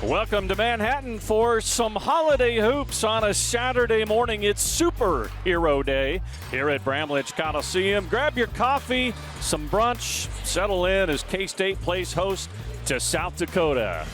Welcome to Manhattan for some holiday hoops on a Saturday morning. It's Superhero Day here at Bramlage Coliseum. Grab your coffee, some brunch, settle in as K-State plays host to South Dakota.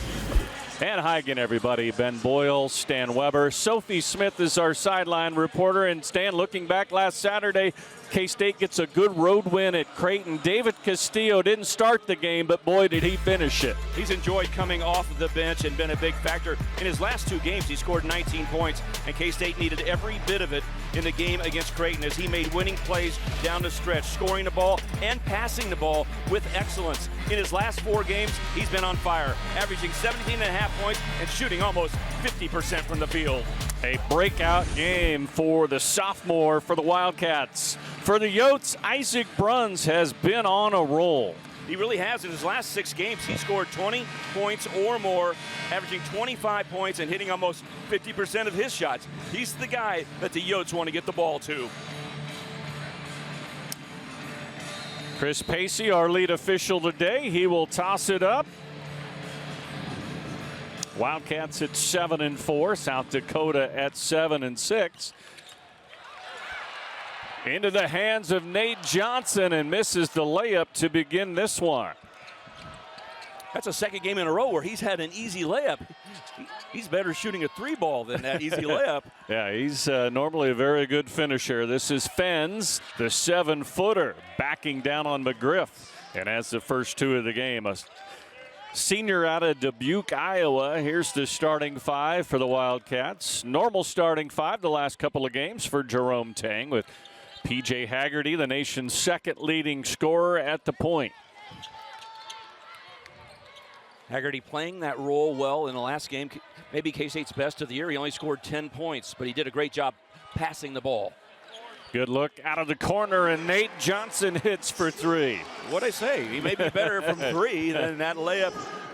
And hi again, everybody. Ben Boyle, Stan Weber. Sophie Smith is our sideline reporter. And Stan, looking back last Saturday, K-State gets a good road win at Creighton. David Castillo didn't start the game, but boy, did he finish it. He's enjoyed coming off of the bench and been a big factor. In his last two games, he scored 19 points, and K-State needed every bit of it in the game against Creighton as he made winning plays down the stretch, scoring the ball and passing the ball with excellence. In his last four games, he's been on fire, averaging 17.5 points and shooting almost 50% from the field. A breakout game for the sophomore for the Wildcats. For the Yotes, Isaac Bruns has been on a roll. He really has. In his last 6 games, he scored 20 points or more, averaging 25 points and hitting almost 50% of his shots. He's the guy that the Yotes want to get the ball to. Chris Pacey, our lead official today, he will toss it up. Wildcats at 7-4, South Dakota at 7-6. Into the hands of Nate Johnson and misses the layup to begin this one. That's a second game in a row where he's had an easy layup. He's better shooting a 3-ball than that easy layup. Yeah, he's normally a very good finisher. This is Fens, the 7-footer, backing down on McGriff. And has the first 2 of the game. A senior out of Dubuque, Iowa. Here's the starting 5 for the Wildcats. Normal starting 5 the last couple of games for Jerome Tang, with P.J. Haggerty, the nation's second leading scorer, at the point. Haggerty playing that role well in the last game. Maybe K-State's best of the year. He only scored 10 points, but he did a great job passing the ball. Good look out of the corner, and Nate Johnson hits for 3. What'd I say? He may be better from 3 than that layup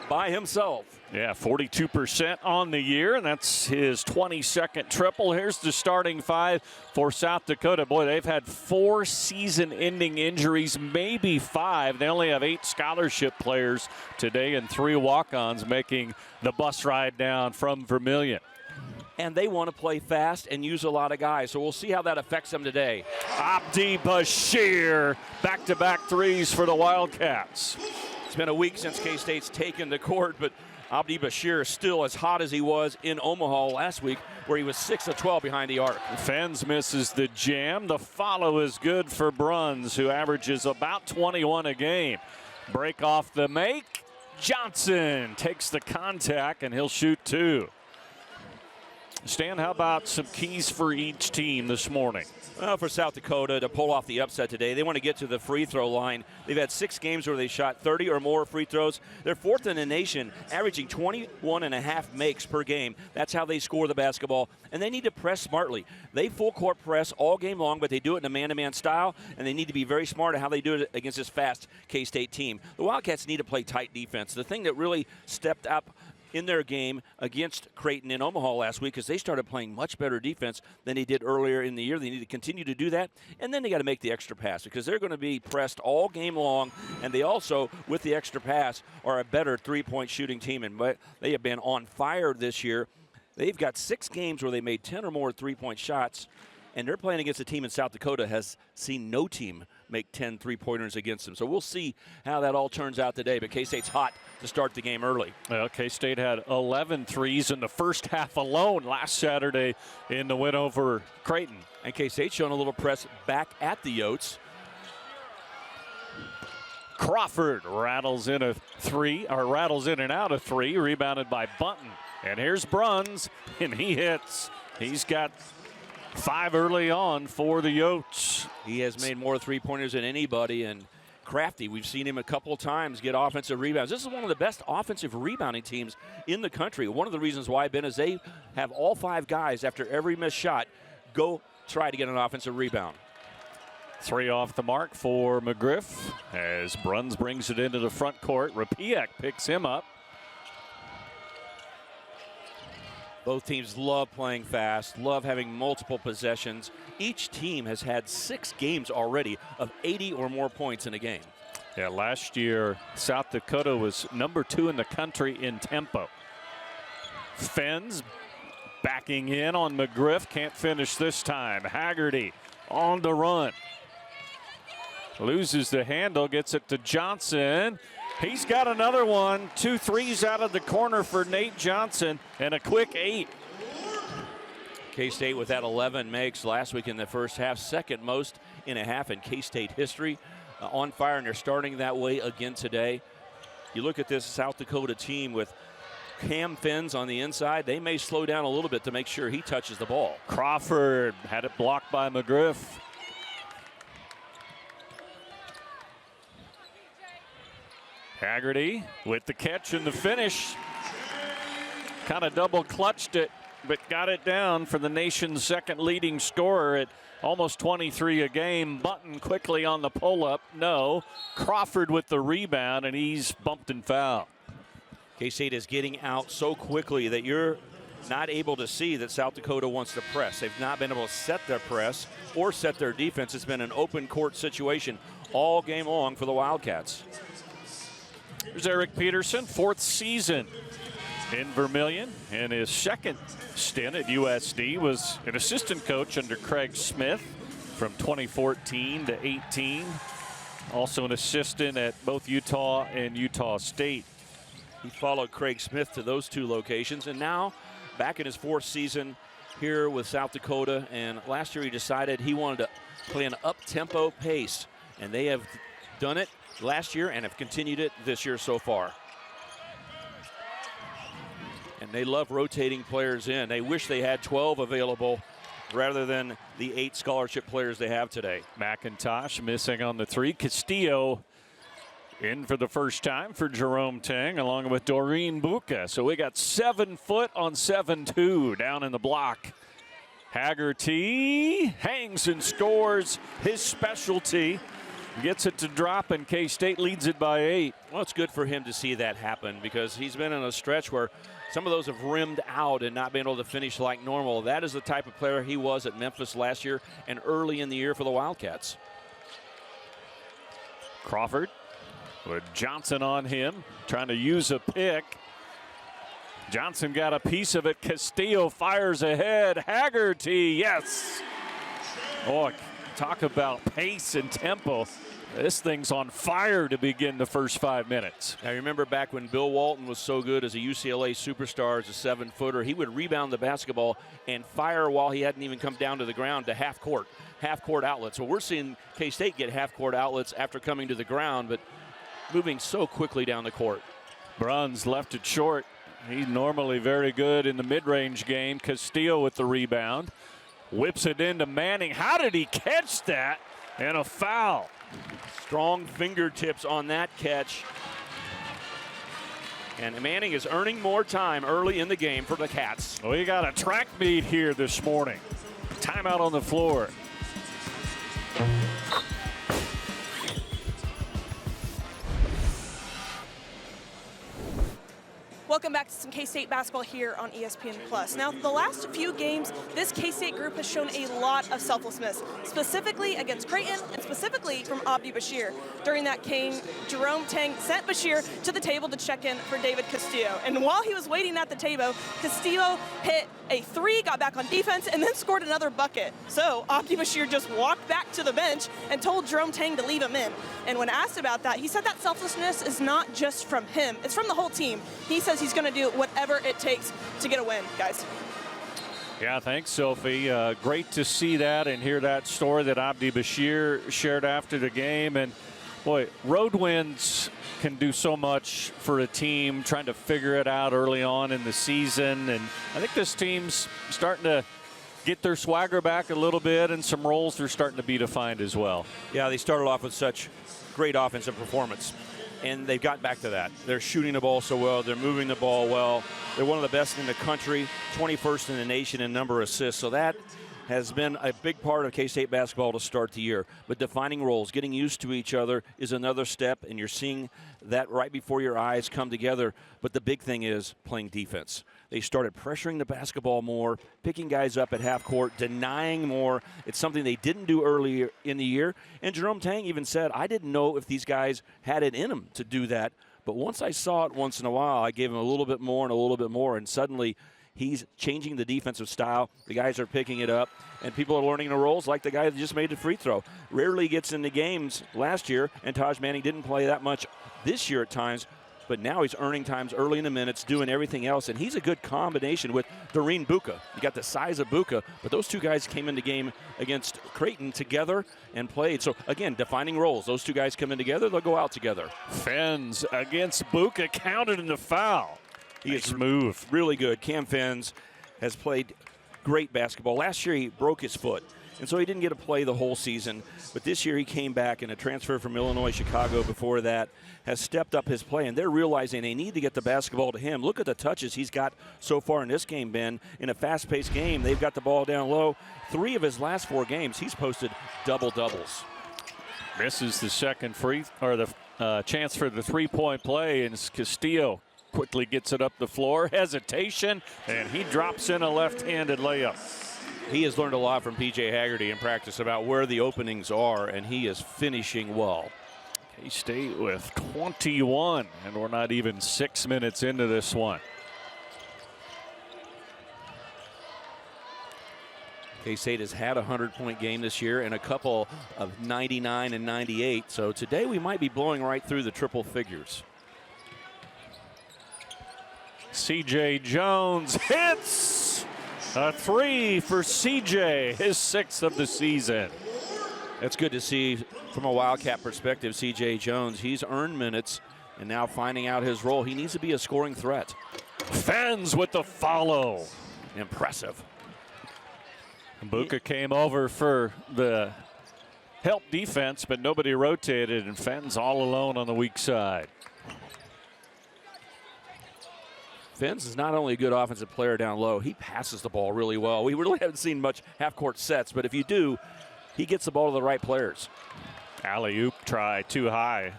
by himself. Yeah, 42% on the year, and that's his 22nd triple. Here's the starting 5 for South Dakota. Boy, they've had 4 season-ending injuries, maybe 5. They only have 8 scholarship players today and 3 walk-ons making the bus ride down from Vermillion. And they want to play fast and use a lot of guys, so we'll see how that affects them today. Abdi Bashir, back-to-back 3s for the Wildcats. It's been a week since K-State's taken the court, but Abdi Bashir is still as hot as he was in Omaha last week, where he was 6 of 12 behind the arc. Fens misses the jam. The follow is good for Bruns, who averages about 21 a game. Break off the make. Johnson takes the contact, and he'll shoot 2. Stan, how about some keys for each team this morning? Well, for South Dakota to pull off the upset today, they want to get to the free throw line. They've had 6 games where they shot 30 or more free throws. They're 4th in the nation, averaging 21.5 makes per game. That's how they score the basketball, and they need to press smartly. They full court press all game long, but they do it in a man-to-man style, and they need to be very smart at how they do it against this fast K-State team. The Wildcats need to play tight defense. The thing that really stepped up in their game against Creighton in Omaha last week, because they started playing much better defense than they did earlier in the year. They need to continue to do that, and then they got to make the extra pass, because they're going to be pressed all game long, and they also, with the extra pass, are a better three-point shooting team, and they have been on fire this year. They've got 6 games where they made 10 or more three-point shots, and they're playing against a team in South Dakota has seen no team make 10 three-pointers against them. So we'll see how that all turns out today, but K-State's hot to start the game early. Well, K-State had 11 threes in the first half alone last Saturday in the win over Creighton. And K-State showing a little press back at the Yotes. Crawford rattles in a 3, or rattles in and out a 3, rebounded by Bunton. And here's Bruns, and he hits. He's got 5 early on for the Yotes. He has made more three-pointers than anybody, and crafty. We've seen him a couple of times get offensive rebounds. This is one of the best offensive rebounding teams in the country. One of the reasons why, Ben, is they have all 5 guys after every missed shot go try to get an offensive rebound. 3 off the mark for McGriff as Bruns brings it into the front court. Rapiak picks him up. Both teams love playing fast, love having multiple possessions. Each team has had 6 games already of 80 or more points in a game. Yeah, last year, South Dakota was number 2 in the country in tempo. Fens backing in on McGriff. Can't finish this time. Haggerty on the run. Loses the handle, gets it to Johnson. He's got another one. 2 threes out of the corner for Nate Johnson, and a quick 8. K-State with that 11 makes last week in the first half, second most in a half in K-State history. On fire, and they're starting that way again today. You look at this South Dakota team with Cam Fens on the inside. They may slow down a little bit to make sure he touches the ball. Crawford had it blocked by McGriff. Haggerty with the catch and the finish. Kind of double clutched it, but got it down for the nation's second leading scorer at almost 23 a game. Button quickly on the pull-up. No. Crawford with the rebound, and he's bumped and fouled. K-State is getting out so quickly that you're not able to see that South Dakota wants to press. They've not been able to set their press or set their defense. It's been an open court situation all game long for the Wildcats. Here's Eric Peterson, 4th season in Vermilion, and his second stint at USD was an assistant coach under Craig Smith from 2014 to 18. Also an assistant at both Utah and Utah State. He followed Craig Smith to those 2 locations, and now back in his 4th season here with South Dakota. And last year he decided he wanted to play an up-tempo pace, and they have done it last year and have continued it this year so far. And they love rotating players in. They wish they had 12 available rather than the 8 scholarship players they have today. McIntosh missing on the 3. Castillo in for the first time for Jerome Tang, along with Doreen Buca. So we got 7 foot on 7-2 down in the block. Haggerty hangs and scores his specialty. Gets it to drop, and K-State leads it by 8. Well, it's good for him to see that happen because he's been in a stretch where some of those have rimmed out and not been able to finish like normal. That is the type of player he was at Memphis last year and early in the year for the Wildcats. Crawford with Johnson on him, trying to use a pick. Johnson got a piece of it. Castillo fires ahead. Haggerty, yes. Oh, talk about pace and tempo. This thing's on fire to begin the first 5 minutes. I remember back when Bill Walton was so good as a UCLA superstar, as a 7-footer, he would rebound the basketball and fire while he hadn't even come down to the ground to half court outlets. Well, we're seeing K-State get half court outlets after coming to the ground, but moving so quickly down the court. Bruns left it short. He's normally very good in the mid-range game. Castillo with the rebound. Whips it into Manning. How did he catch that? And a foul. Strong fingertips on that catch. And Manning is earning more time early in the game for the Cats. We got a track meet here this morning. Timeout on the floor. Welcome back to some K-State basketball here on ESPN+. Now, the last few games, this K-State group has shown a lot of selflessness, specifically against Creighton and specifically from Abdi Bashir. During that game, Jerome Tang sent Bashir to the table to check in for David Castillo. And while he was waiting at the table, Castillo hit a 3, got back on defense, and then scored another bucket. So Abdi Bashir just walked back to the bench and told Jerome Tang to leave him in. And when asked about that, he said that selflessness is not just from him, it's from the whole team. He says he's going to do whatever it takes to get a win, guys. Yeah, thanks, Sophie. Great to see that and hear that story that Abdi Bashir shared after the game. And boy, road wins can do so much for a team trying to figure it out early on in the season. And I think this team's starting to get their swagger back a little bit, and some roles are starting to be defined as well. Yeah, they started off with such great offensive performance, and they've got back to that. They're shooting the ball so well. They're moving the ball well. They're one of the best in the country, 21st in the nation in number of assists. So that has been a big part of K-State basketball to start the year. But defining roles, getting used to each other is another step, and you're seeing that right before your eyes come together. But the big thing is playing defense. They started pressuring the basketball more, picking guys up at half court, denying more. It's something they didn't do earlier in the year. And Jerome Tang even said, I didn't know if these guys had it in them to do that But once I saw it once in a while, I gave him a little bit more and a little bit more, and suddenly he's changing the defensive style. The guys are picking it up, and people are learning the roles like the guy that just made the free throw. Rarely gets into games last year, and Taj Manning didn't play that much this year at times, but now he's earning times early in the minutes, doing everything else, and he's a good combination with Doreen Buka. You got the size of Buka, but those two guys came into game against Creighton together and played. So, again, defining roles. Those two guys come in together, they'll go out together. Fens against Buka, counted in the foul. He is move. Really good. Cam Fens has played great basketball. Last year he broke his foot, and so he didn't get to play the whole season. But this year he came back in a transfer from Illinois, Chicago before that, has stepped up his play, and they're realizing they need to get the basketball to him. Look at the touches he's got so far in this game, Ben. In a fast-paced game, they've got the ball down low. 3 of his last 4 games, he's posted double-doubles. Misses the second chance for the three-point play, and Castillo quickly gets it up the floor. Hesitation, and he drops in a left-handed layup. He has learned a lot from P.J. Haggerty in practice about where the openings are, and he is finishing well. K-State with 21, and we're not even 6 minutes into this one. K-State has had a 100-point game this year and a couple of 99 and 98, so today we might be blowing right through the triple figures. C.J. Jones hits a 3 for C.J., his 6th of the season. That's good to see from a Wildcat perspective. C.J. Jones, he's earned minutes and now finding out his role. He needs to be a scoring threat. Fens with the follow. Impressive. Buka came over for the help defense, but nobody rotated, and Fens all alone on the weak side. Fens is not only a good offensive player down low, he passes the ball really well. We really haven't seen much half-court sets, but if you do, he gets the ball to the right players. Alley-oop try too high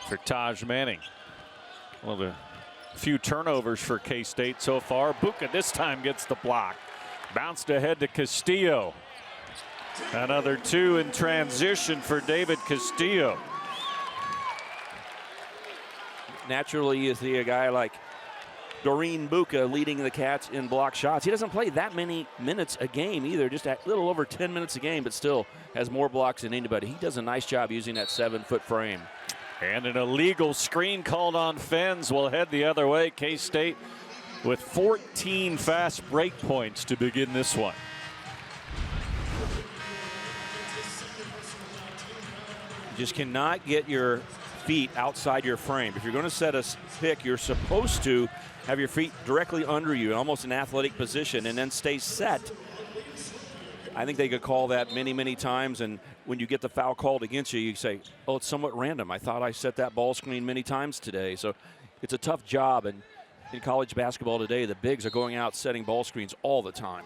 for Taj Manning. One of the few turnovers for K-State so far. Buka this time gets the block. Bounced ahead to Castillo. Another 2 in transition for David Castillo. Naturally, you see a guy like Doreen Buka leading the Cats in block shots. He doesn't play that many minutes a game either, just a little over 10 minutes a game, but still has more blocks than anybody. He does a nice job using that 7-foot frame. And an illegal screen called on Fens will head the other way. K-State with 14 fast break points to begin this one. You just cannot get your feet outside your frame. If you're going to set a pick, you're supposed to have your feet directly under you, almost an athletic position, and then stay set. I think they could call that many, many times, and when you get the foul called against you, you say, oh, it's somewhat random. I thought I set that ball screen many times today. So it's a tough job, and in college basketball today, the bigs are going out setting ball screens all the time.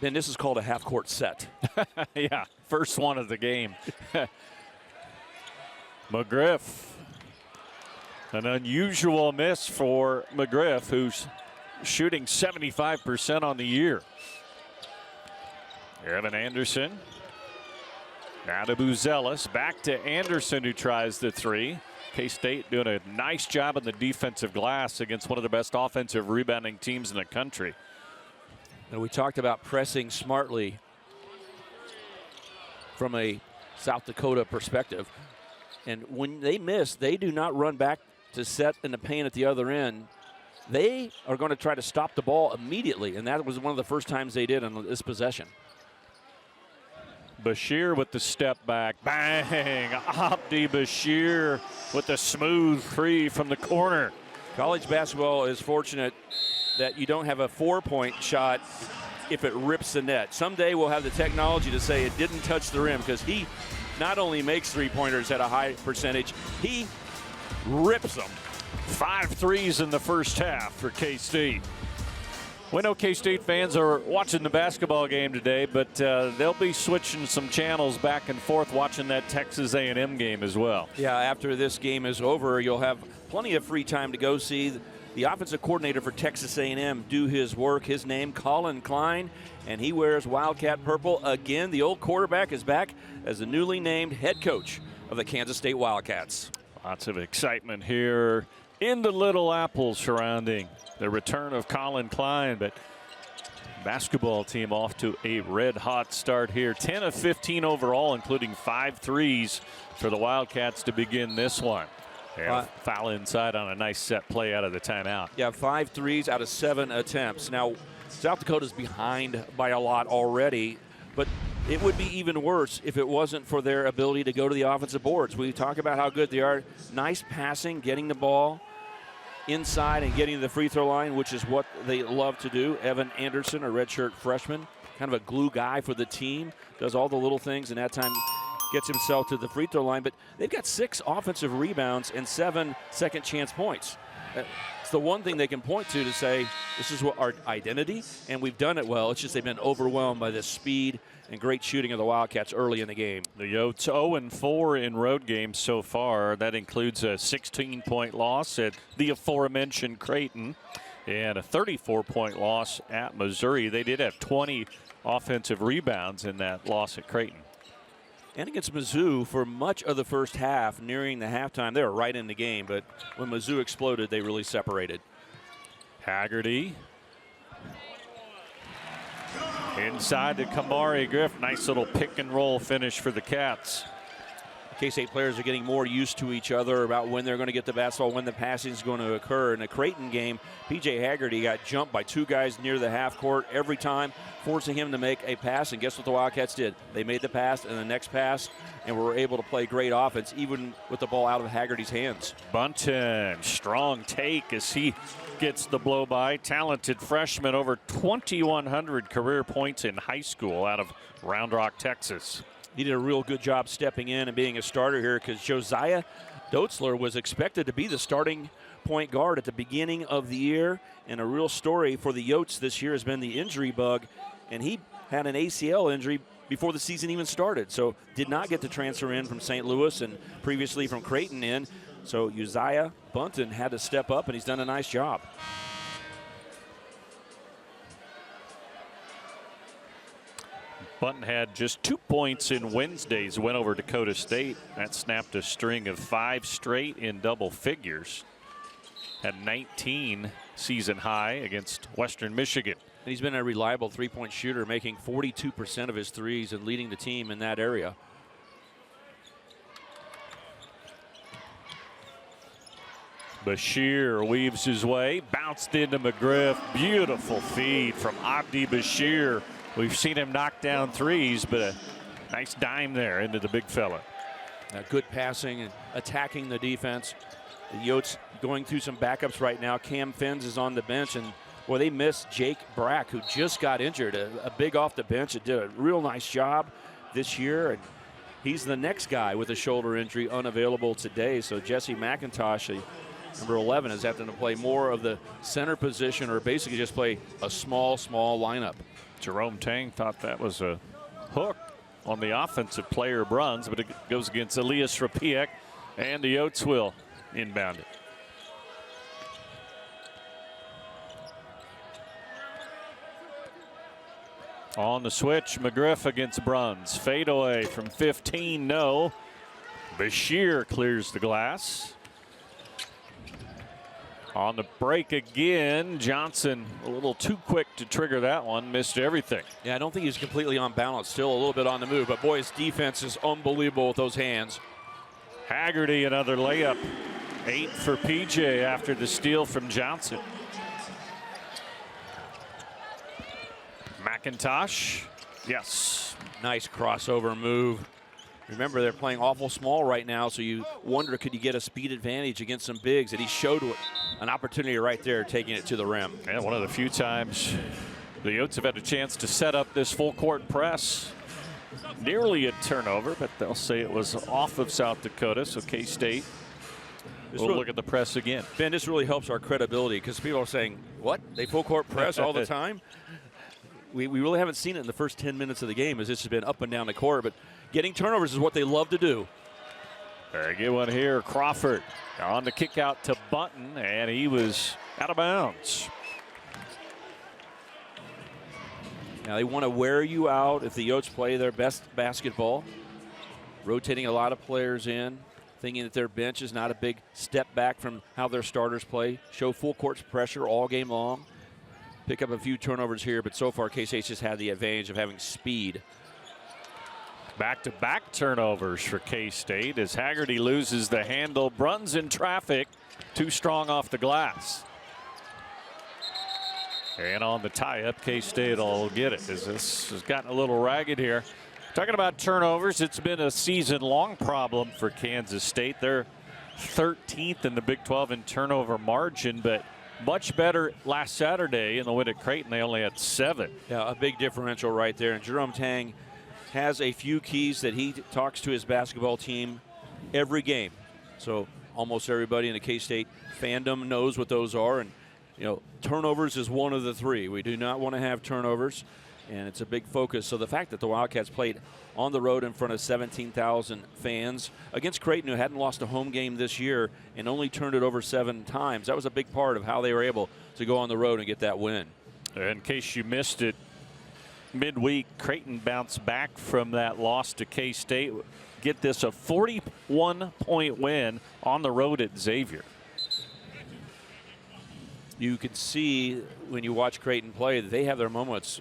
Then this is called a half-court set. Yeah, first one of the game. McGriff. An unusual miss for McGriff, who's shooting 75% on the year. Evan Anderson. Now to Buzelis. Back to Anderson, who tries the 3. K-State doing a nice job on the defensive glass against one of the best offensive rebounding teams in the country. And we talked about pressing smartly from a South Dakota perspective. And when they miss, they do not run back to set in the paint at the other end. They are going to try to stop the ball immediately, and that was one of the first times they did on this possession. Bashir with the step back. Bang! Abdi Bashir with the smooth 3 from the corner. College basketball is fortunate that you don't have a 4-point shot if it rips the net. Someday we'll have the technology to say it didn't touch the rim, because he not only makes three-pointers at a high percentage, he rips them. 5 threes in the first half for K-State. We know K-State fans are watching the basketball game today, but they'll be switching some channels back and forth watching that Texas A&M game as well. Yeah, after this game is over, you'll have plenty of free time to go see the offensive coordinator for Texas A&M do his work. His name, Colin Klein, and he wears Wildcat purple. Again, the old quarterback is back as the newly named head coach of the Kansas State Wildcats. Lots of excitement here in the Little Apple surrounding the return of Colin Klein, but basketball team off to a red-hot start here. 10 of 15 overall, including 5 threes for the Wildcats to begin this one. Foul inside on a nice set play out of the timeout. Yeah, 5 threes out of 7 attempts. Now, South Dakota's behind by a lot already, but it would be even worse if it wasn't for their ability to go to the offensive boards. We talk about how good they are. Nice passing, getting the ball inside and getting to the free throw line, which is what they love to do. Evan Anderson, a redshirt freshman, kind of a glue guy for the team, does all the little things, and that time gets himself to the free throw line. But they've got 6 offensive rebounds and 7 second chance points. It's the one thing they can point to say, this is what our identity, and we've done it well. It's just they've been overwhelmed by the speed and great shooting of the Wildcats early in the game. The Yotes 0-4 in road games so far. That includes a 16-point loss at the aforementioned Creighton and a 34-point loss at Missouri. They did have 20 offensive rebounds in that loss at Creighton. And against Mizzou for much of the first half, nearing the halftime, they were right in the game, but when Mizzou exploded, they really separated. Haggerty. Inside to Kamari Griff. Nice little pick and roll finish for the Cats. K-State players are getting more used to each other about when they're going to get the basketball, when the passing is going to occur. In a Creighton game, P.J. Haggerty got jumped by 2 guys near the half court every time, forcing him to make a pass. And guess what the Wildcats did? They made the pass and the next pass, and were able to play great offense, even with the ball out of Haggerty's hands. Bunton, strong take as he gets the blow by. Talented freshman, over 2,100 career points in high school out of Round Rock, Texas. He did a real good job stepping in and being a starter here, because Josiah Doetzler was expected to be the starting point guard at the beginning of the year. And a real story for the Yotes this year has been the injury bug. And he had an ACL injury before the season even started. So did not get to transfer in from St. Louis and previously from Creighton in. So Uzziah Bunton had to step up, and he's done a nice job. Bunton had just 2 points in Wednesday's win over Dakota State. That snapped a string of 5 straight in double figures. Had 19 season high against Western Michigan. And he's been a reliable 3-point shooter, making 42% of his threes and leading the team in that area. Bashir weaves his way, bounced into McGriff. Beautiful feed from Abdi Bashir. We've seen him knock down threes, but a nice dime there into the big fella. Good passing and attacking the defense. The Yotes going through some backups right now. Cam Fens is on the bench, and boy, they missed Jake Brack, who just got injured. A big off the bench. It did a real nice job this year, and he's the next guy with a shoulder injury unavailable today. So Jesse McIntosh, number 11, is having to play more of the center position, or basically just play a small lineup. Jerome Tang thought that was a hook on the offensive player Bruns, but it goes against Elias Rapiak, and the Yotes will inbound it. On the switch, McGriff against Bruns. Fadeaway from 15, no. Bashir clears the glass. On the break again, Johnson a little too quick to trigger that one, missed everything. Yeah, I don't think he's completely on balance, still a little bit on the move, but boy, his defense is unbelievable with those hands. Haggerty, another layup. 8 for PJ after the steal from Johnson. McIntosh, yes. Nice crossover move. Remember, they're playing awful small right now, so you wonder, could you get a speed advantage against some bigs? And he showed an opportunity right there, taking it to the rim. And one of the few times the Yotes have had a chance to set up this full court press. Nearly a turnover, but they'll say it was off of South Dakota, so K-State will look at the press again. Ben, this really helps our credibility, because people are saying, what? They full court press all the time? We really haven't seen it in the first 10 minutes of the game, as this has been up and down the court, but getting turnovers is what they love to do. Very good one here. Crawford on the kick out to Bunton, and he was out of bounds. Now they want to wear you out if the Yotes play their best basketball. Rotating a lot of players in, thinking that their bench is not a big step back from how their starters play. Show full court pressure all game long. Pick up a few turnovers here, but so far K-State's just had the advantage of having speed. Back-to-back turnovers for K-State as Haggerty loses the handle. Brun's in traffic, too strong off the glass. And on the tie-up, K-State will get it as this has gotten a little ragged here. Talking about turnovers, it's been a season-long problem for Kansas State. They're 13th in the Big 12 in turnover margin, but much better last Saturday in the win at Creighton. They only had 7. Yeah, a big differential right there. And Jerome Tang has a few keys that he talks to his basketball team every game. So almost everybody in the K-State fandom knows what those are. And, you know, turnovers is one of the 3. We do not want to have turnovers, and it's a big focus. So the fact that the Wildcats played on the road in front of 17,000 fans against Creighton, who hadn't lost a home game this year and only turned it over 7 times, that was a big part of how they were able to go on the road and get that win. In case you missed it, midweek, Creighton bounced back from that loss to K-State. Get this, a 41-point win on the road at Xavier. You can see when you watch Creighton play that they have their moments.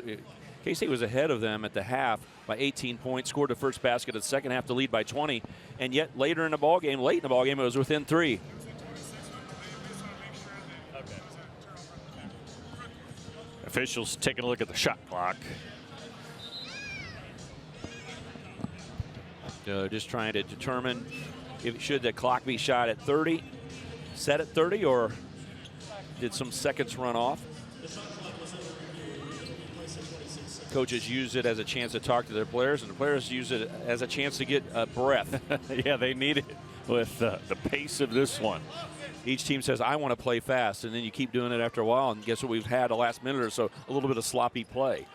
K-State was ahead of them at the half by 18 points, scored the first basket of the second half to lead by 20, and yet late in the ball game, it was within 3. Officials taking a look at the shot clock. Just trying to determine if should the clock be shot at 30, set at 30, or did some seconds run off. Coaches use it as a chance to talk to their players, and the players use it as a chance to get a breath. Yeah, they need it with the pace of this one. Each team says, I want to play fast, and then you keep doing it after a while, and guess what we've had the last minute or so? A little bit of sloppy play.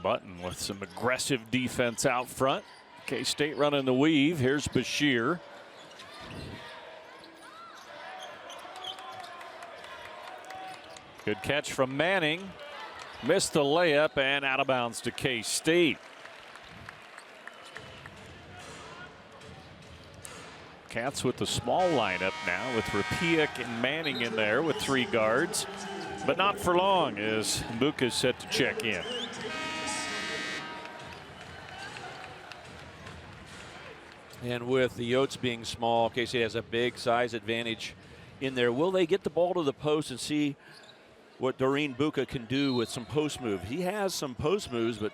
Button with some aggressive defense out front. K-State running the weave. Here's Bashir. Good catch from Manning. Missed the layup and out of bounds to K-State. Cats with the small lineup now with Rapiak and Manning in there with 3 guards. But not for long as Mbuka's set to check in. And with the Yotes being small, K-State has a big size advantage in there. Will they get the ball to the post and see what Doreen Mbuka can do with some post move? He has some post moves, but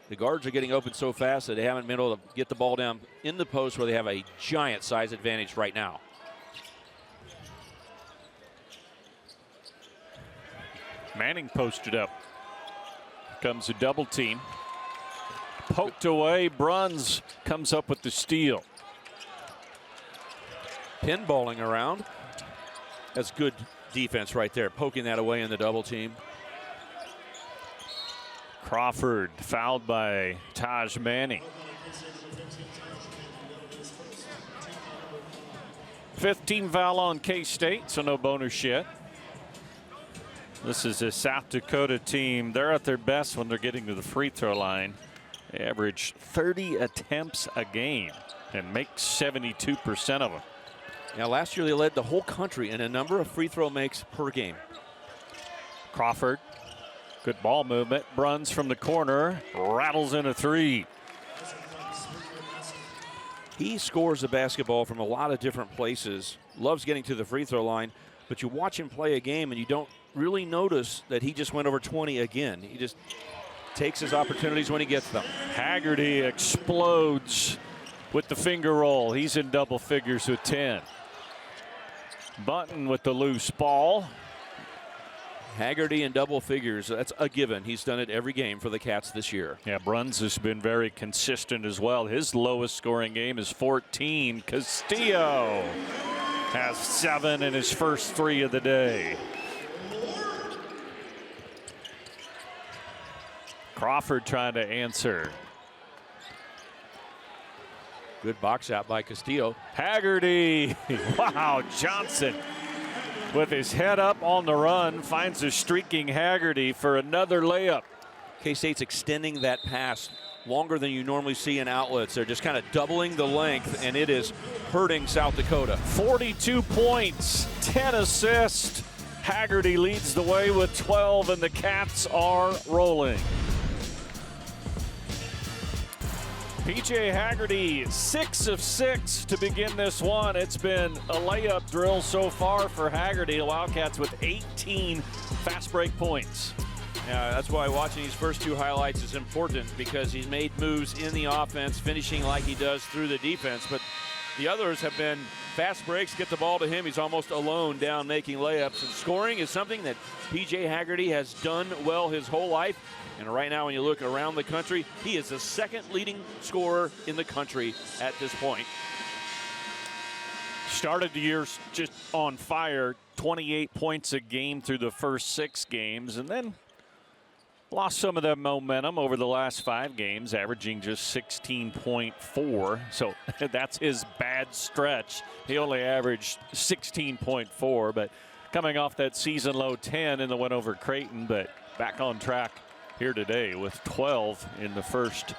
the guards are getting open so fast that they haven't been able to get the ball down in the post where they have a giant size advantage right now. Manning posted up. Comes a double team. Poked away. Bruns comes up with the steal. Pinballing around. That's good defense right there, poking that away in the double team. Crawford fouled by Taj Manning. 15 foul on K-State, so no bonus yet. This is a South Dakota team. They're at their best when they're getting to the free throw line. They average 30 attempts a game and make 72% of them. Now, last year they led the whole country in a number of free throw makes per game. Crawford, good ball movement. Bruns from the corner, rattles in a 3. He scores the basketball from a lot of different places, loves getting to the free throw line, but you watch him play a game and you don't really notice that he just went over 20 again. He just takes his opportunities when he gets them. Haggerty explodes with the finger roll. He's in double figures with 10. Button with the loose ball. Haggerty in double figures, that's a given. He's done it every game for the Cats this year. Yeah, Bruns has been very consistent as well. His lowest scoring game is 14. Castillo has 7 in his first 3 of the day. Crawford trying to answer. Good box out by Castillo. Haggerty. Wow, Johnson with his head up on the run finds a streaking Haggerty for another layup. K-State's extending that pass longer than you normally see in outlets. They're just kind of doubling the length, and it is hurting South Dakota. 42 points, 10 assists. Haggerty leads the way with 12, and the Cats are rolling. PJ Haggerty, 6 of 6 to begin this one. It's been a layup drill so far for Haggerty. The Wildcats with 18 fast break points. Yeah, that's why watching these first two highlights is important, because he's made moves in the offense, finishing like he does through the defense. But the others have been fast breaks, get the ball to him. He's almost alone down making layups. And scoring is something that PJ Haggerty has done well his whole life. And right now, when you look around the country, he is the second leading scorer in the country at this point. Started the year just on fire, 28 points a game through the first 6 games, and then lost some of that momentum over the last 5 games, averaging just 16.4. So that's his bad stretch. He only averaged 16.4, but coming off that season low 10 in the win over Creighton, but back on track here today with 12 in the first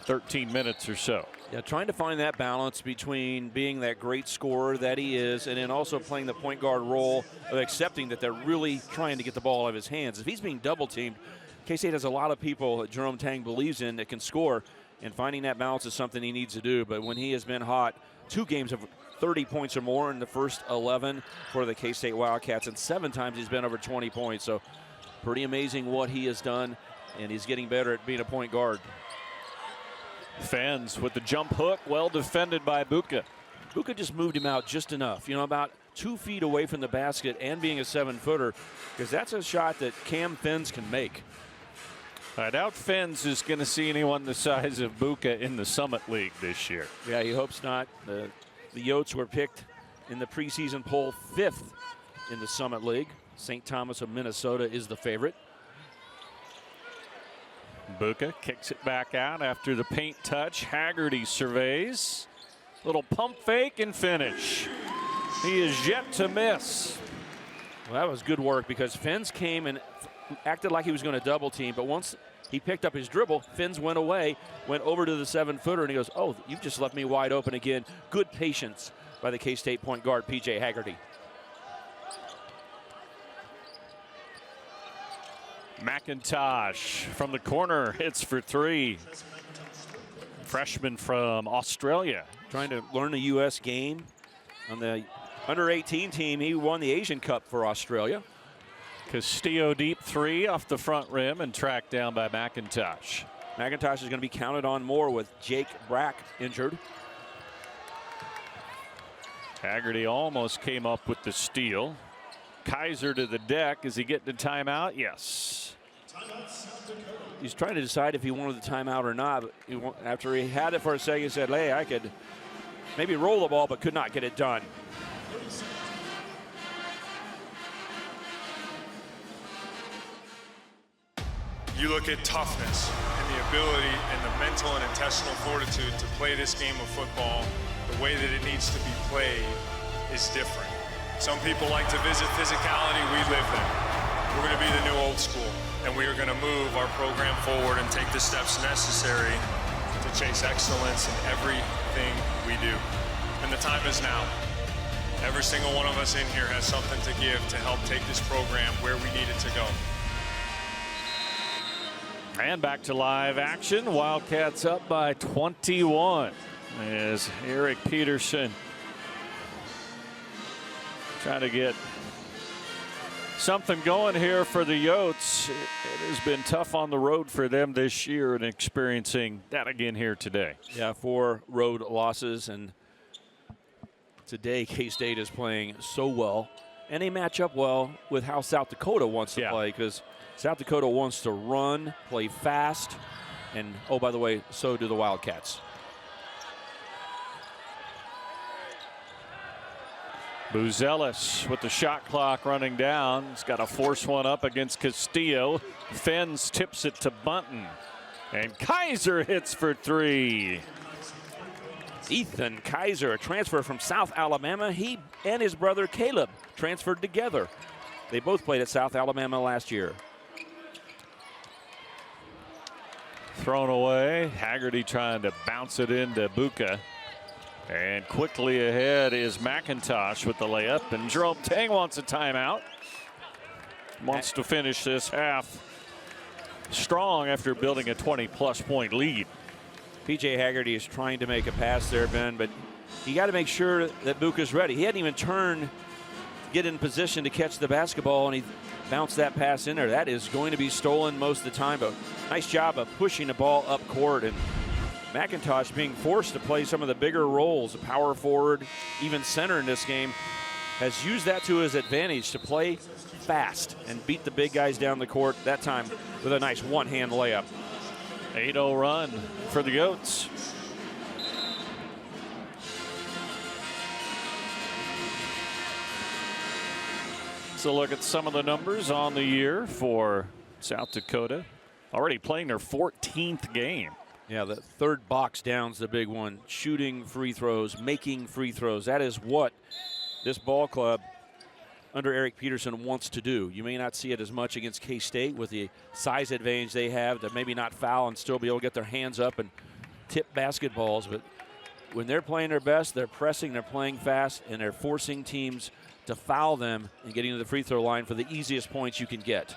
13 minutes or so. Yeah, trying to find that balance between being that great scorer that he is, and then also playing the point guard role of accepting that they're really trying to get the ball out of his hands. If he's being double teamed, K-State has a lot of people that Jerome Tang believes in that can score, and finding that balance is something he needs to do. But when he has been hot, 2 games of 30 points or more in the first 11 for the K-State Wildcats, and 7 times he's been over 20 points. So pretty amazing what he has done, and he's getting better at being a point guard. Fens with the jump hook, well defended by Buka. Buka just moved him out just enough, about 2 feet away from the basket and being a 7-footer, because that's a shot that Cam Fens can make. I doubt Fens is going to see anyone the size of Buka in the Summit League this year. Yeah, he hopes not. The Yotes were picked in the preseason poll 5th in the Summit League. St. Thomas of Minnesota is the favorite. Buka kicks it back out after the paint touch. Haggerty surveys. Little pump fake and finish. He is yet to miss. Well, that was good work, because Fens came and acted like he was going to double team, but once he picked up his dribble, Fens went away, went over to the 7-footer, and he goes, oh, you've just left me wide open again. Good patience by the K-State point guard, PJ Haggerty. McIntosh from the corner hits for 3. Freshman from Australia. Trying to learn the U.S. game. On the under-18 team, he won the Asian Cup for Australia. Castillo deep 3 off the front rim and tracked down by McIntosh. McIntosh is going to be counted on more with Jake Brack injured. Haggerty almost came up with the steal. Kaiser to the deck. Is he getting the timeout? Yes. He's trying to decide if he wanted the timeout or not. But after he had it for a second, he said, hey, I could maybe roll the ball, but could not get it done. You look at toughness and the ability and the mental and intestinal fortitude to play this game of football the way that it needs to be played is different. Some people like to visit physicality. We live that. We're going to be the new old school, and we are going to move our program forward and take the steps necessary to chase excellence in everything we do. And the time is now. Every single one of us in here has something to give to help take this program where we need it to go. And back to live action. Wildcats up by 21 as Eric Peterson trying to get something going here for the Yotes. It has been tough on the road for them this year, and experiencing that again here today. Yeah, 4 road losses, and today K-State is playing so well, and they match up well with how South Dakota wants to play, because South Dakota wants to run, play fast, and oh, by the way, so do the Wildcats. Buzelis with the shot clock running down. He's got to force one up against Castillo. Fens tips it to Bunton. And Kaiser hits for 3. Ethan Kaiser, a transfer from South Alabama. He and his brother Caleb transferred together. They both played at South Alabama last year. Thrown away. Haggerty trying to bounce it into Buka. And quickly ahead is McIntosh with the layup. And Jerome Tang wants a timeout. Wants to finish this half strong after building a 20-plus point lead. P.J. Haggerty is trying to make a pass there, Ben, but you got to make sure that Buka's ready. He hadn't even turned to get in position to catch the basketball, and he bounced that pass in there. That is going to be stolen most of the time, but nice job of pushing the ball up court. And McIntosh being forced to play some of the bigger roles, power forward, even center in this game, has used that to his advantage to play fast and beat the big guys down the court, that time with a nice one-hand layup. 8-0 run for the Goats. So look at some of the numbers on the year for South Dakota. Already playing their 14th game. Yeah, the third box down's the big one. Shooting free throws, making free throws. That is what this ball club under Eric Peterson wants to do. You may not see it as much against K-State with the size advantage they have to maybe not foul and still be able to get their hands up and tip basketballs. But when they're playing their best, they're pressing, they're playing fast, and they're forcing teams to foul them and getting to the free throw line for the easiest points you can get.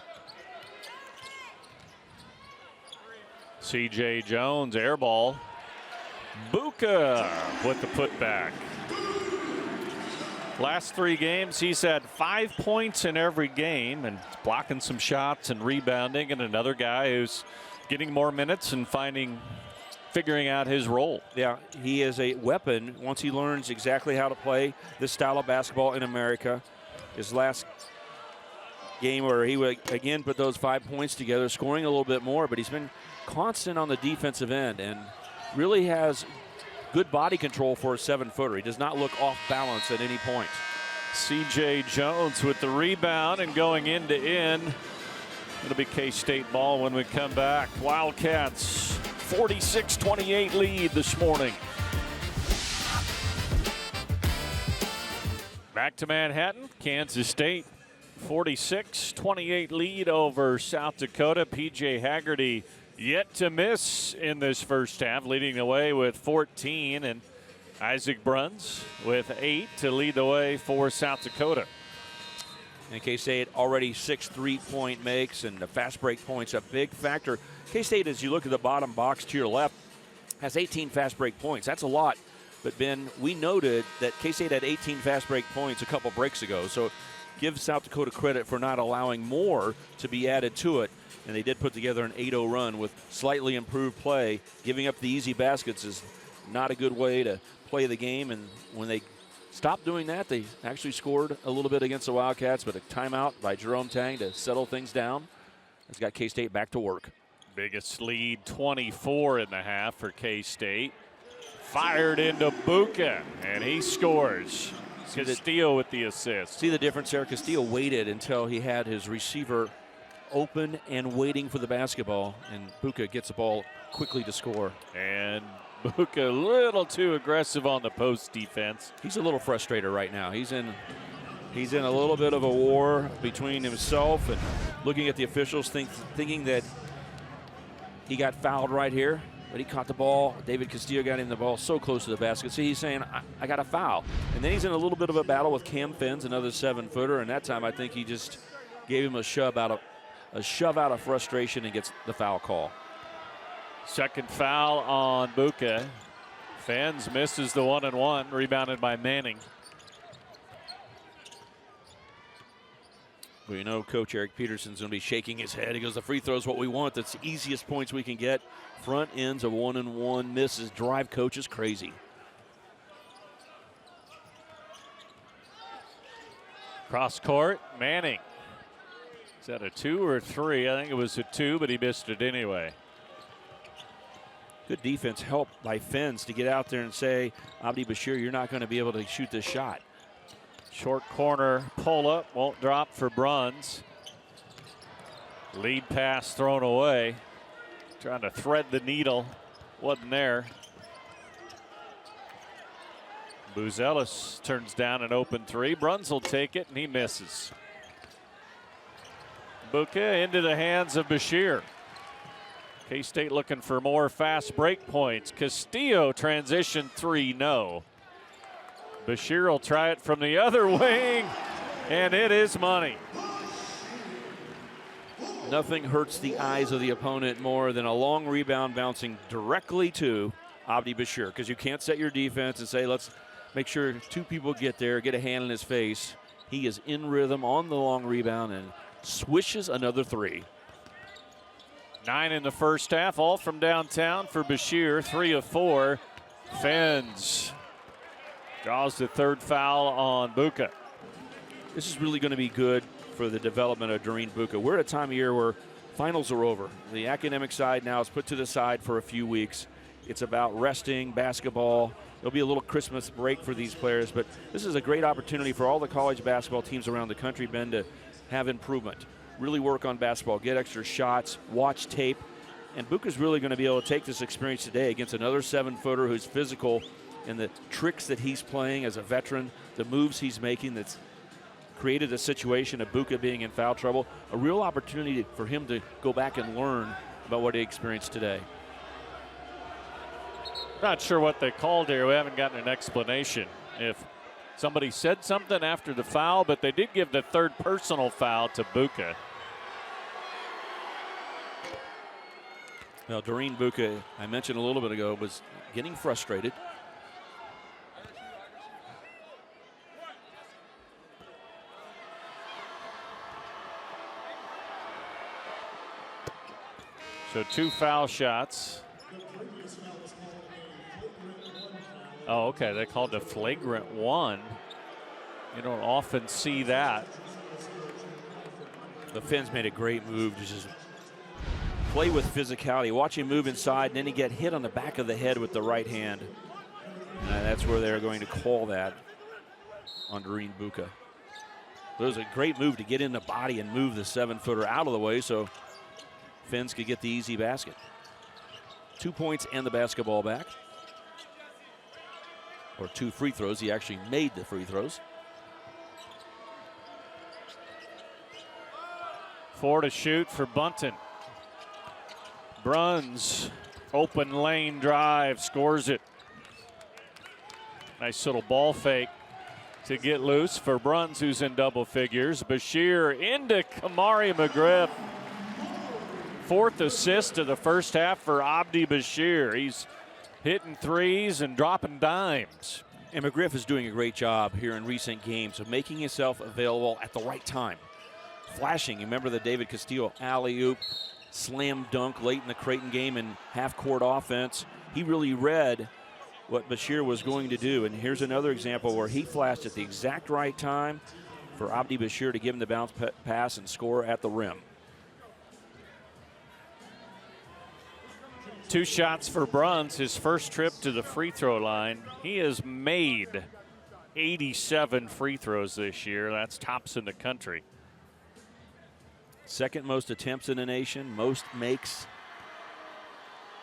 C.J. Jones, air ball. Buka with the putback. Last 3 games, he's had 5 points in every game and blocking some shots and rebounding, and another guy who's getting more minutes and figuring out his role. Yeah, he is a weapon once he learns exactly how to play this style of basketball in America. His last game where he would again put those 5 points together, scoring a little bit more, but he's been constant on the defensive end and really has good body control for a 7-footer. He does not look off balance at any point. C.J. Jones with the rebound and going end to end. It'll be K-State ball when we come back. Wildcats 46-28 lead this morning. Back to Manhattan. Kansas State 46-28 lead over South Dakota. P.J. Haggerty yet to miss in this first half, leading the way with 14, and Isaac Bruns with 8 to lead the way for South Dakota. And K-State already 6 3-point makes, and the fast break points a big factor. K-State, as you look at the bottom box to your left, has 18 fast break points. That's a lot. But, Ben, we noted that K-State had 18 fast break points a couple breaks ago. So give South Dakota credit for not allowing more to be added to it. And they did put together an 8-0 run with slightly improved play. Giving up the easy baskets is not a good way to play the game. And when they stopped doing that, they actually scored a little bit against the Wildcats, but a timeout by Jerome Tang to settle things down has got K-State back to work. Biggest lead, 24 in the half for K-State. Fired into Buka, and he scores. Castillo with the assist. See the difference there? Castillo waited until he had his receiver open and waiting for the basketball, and Buka gets the ball quickly to score. And Buka a little too aggressive on the post defense. He's a little frustrated right now. He's in a little bit of a war between himself and looking at the officials, thinking that he got fouled right here, but he caught the ball. David Castillo got him the ball so close to the basket. See, he's saying, I got a foul. And then he's in a little bit of a battle with Cam Fins, another 7-footer, and that time I think he just gave him a shove out of frustration and gets the foul call. Second foul on Buka. Fins misses the 1-and-1, rebounded by Manning. Well, you know, Coach Eric Peterson's going to be shaking his head. He goes, the free throw is what we want. That's the easiest points we can get. Front ends of 1-and-1 misses. Drive coach is crazy. Cross court, Manning. Is that a 2 or a 3? I think it was a 2, but he missed it anyway. Good defense helped by Fins to get out there and say, Abdi Bashir, you're not going to be able to shoot this shot. Short corner pull up, won't drop for Bruns. Lead pass thrown away. Trying to thread the needle, wasn't there. Buzelis turns down an open three. Bruns will take it, and he misses. Buka into the hands of Bashir. K-State looking for more fast break points. Castillo transition three, no. Bashir will try it from the other wing, and it is money. Nothing hurts the eyes of the opponent more than a long rebound bouncing directly to Abdi Bashir, because you can't set your defense and say, let's make sure two people get there, get a hand in his face. He is in rhythm on the long rebound and swishes another three. 9 in the first half, all from downtown for Bashir. 3 of 4. Fens draws the third foul on Buka. This is really going to be good for the development of Doreen Buka. We're at a time of year where finals are over. The academic side now is put to the side for a few weeks. It's about resting, basketball. There'll be a little Christmas break for these players, but this is a great opportunity for all the college basketball teams around the country, Ben, to have improvement. Really work on basketball, get extra shots, watch tape. And Buka's really going to be able to take this experience today against another 7-footer who's physical, and the tricks that he's playing as a veteran, the moves he's making that's created a situation of Buka being in foul trouble. A real opportunity for him to go back and learn about what he experienced today. Not sure what they called here. We haven't gotten an explanation. If somebody said something after the foul, but they did give the third personal foul to Buka. Now, Doreen Buka, I mentioned a little bit ago, was getting frustrated. So 2 foul shots. Oh, okay, they called a flagrant 1. You don't often see that. The Finns made a great move to just play with physicality. Watch him move inside, and then he get hit on the back of the head with the right hand. And that's where they're going to call that on Doreen Buka. It was a great move to get in the body and move the 7-footer out of the way so Finns could get the easy basket. 2 points and the basketball back. Or 2 free throws. He actually made the free throws. 4 to shoot for Bunton. Bruns, open lane drive, scores it. Nice little ball fake to get loose for Bruns, who's in double figures. Bashir into Kamari McGriff. 4th assist of the first half for Abdi Bashir. He's hitting threes and dropping dimes. And McGriff is doing a great job here in recent games of making himself available at the right time. Flashing. You remember the David Castillo alley-oop, slam dunk late in the Creighton game in half-court offense. He really read what Bashir was going to do. And here's another example where he flashed at the exact right time for Abdi Bashir to give him the bounce pass and score at the rim. 2 shots for Bruns, his first trip to the free throw line. He has made 87 free throws this year. That's tops in the country. Second most attempts in the nation, most makes.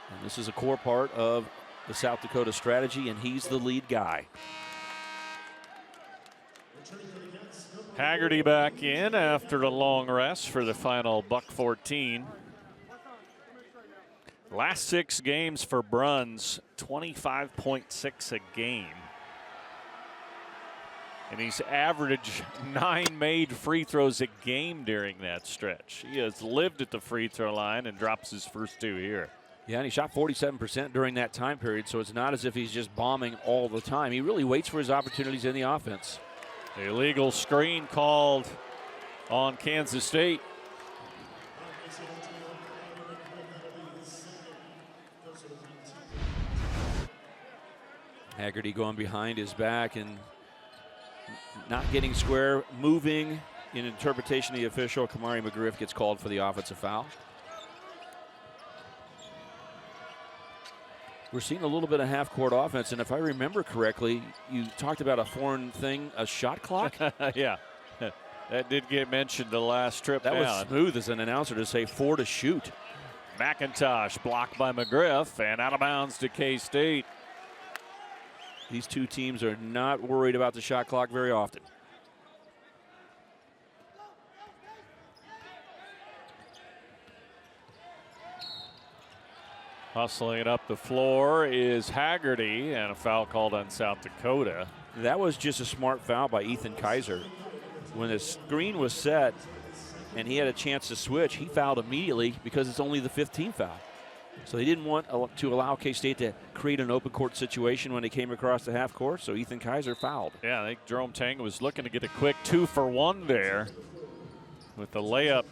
And this is a core part of the South Dakota strategy, and he's the lead guy. Haggerty back in after a long rest for the final buck 14. Last 6 games for Bruns, 25.6 a game. And he's averaged 9 made free throws a game during that stretch. He has lived at the free throw line and drops his first 2 here. Yeah, and he shot 47% during that time period, so it's not as if he's just bombing all the time. He really waits for his opportunities in the offense. The illegal screen called on Kansas State. Haggerty going behind his back and not getting square, moving in interpretation of the official. Kamari McGriff gets called for the offensive foul. We're seeing a little bit of half-court offense, and if I remember correctly, you talked about a foreign thing, a shot clock? Yeah, that did get mentioned the last trip That down. was smooth as an announcer to say 4 to shoot. McIntosh blocked by McGriff and out of bounds to K-State. These two teams are not worried about the shot clock very often. Hustling it up the floor is Haggerty, and a foul called on South Dakota. That was just a smart foul by Ethan Kaiser. When the screen was set and he had a chance to switch, he fouled immediately because it's only the 15th foul. So they didn't want to allow K-State to create an open court situation when they came across the half court, so Ethan Kaiser fouled. Yeah, I think Jerome Tang was looking to get a quick 2-for-1 there with the layup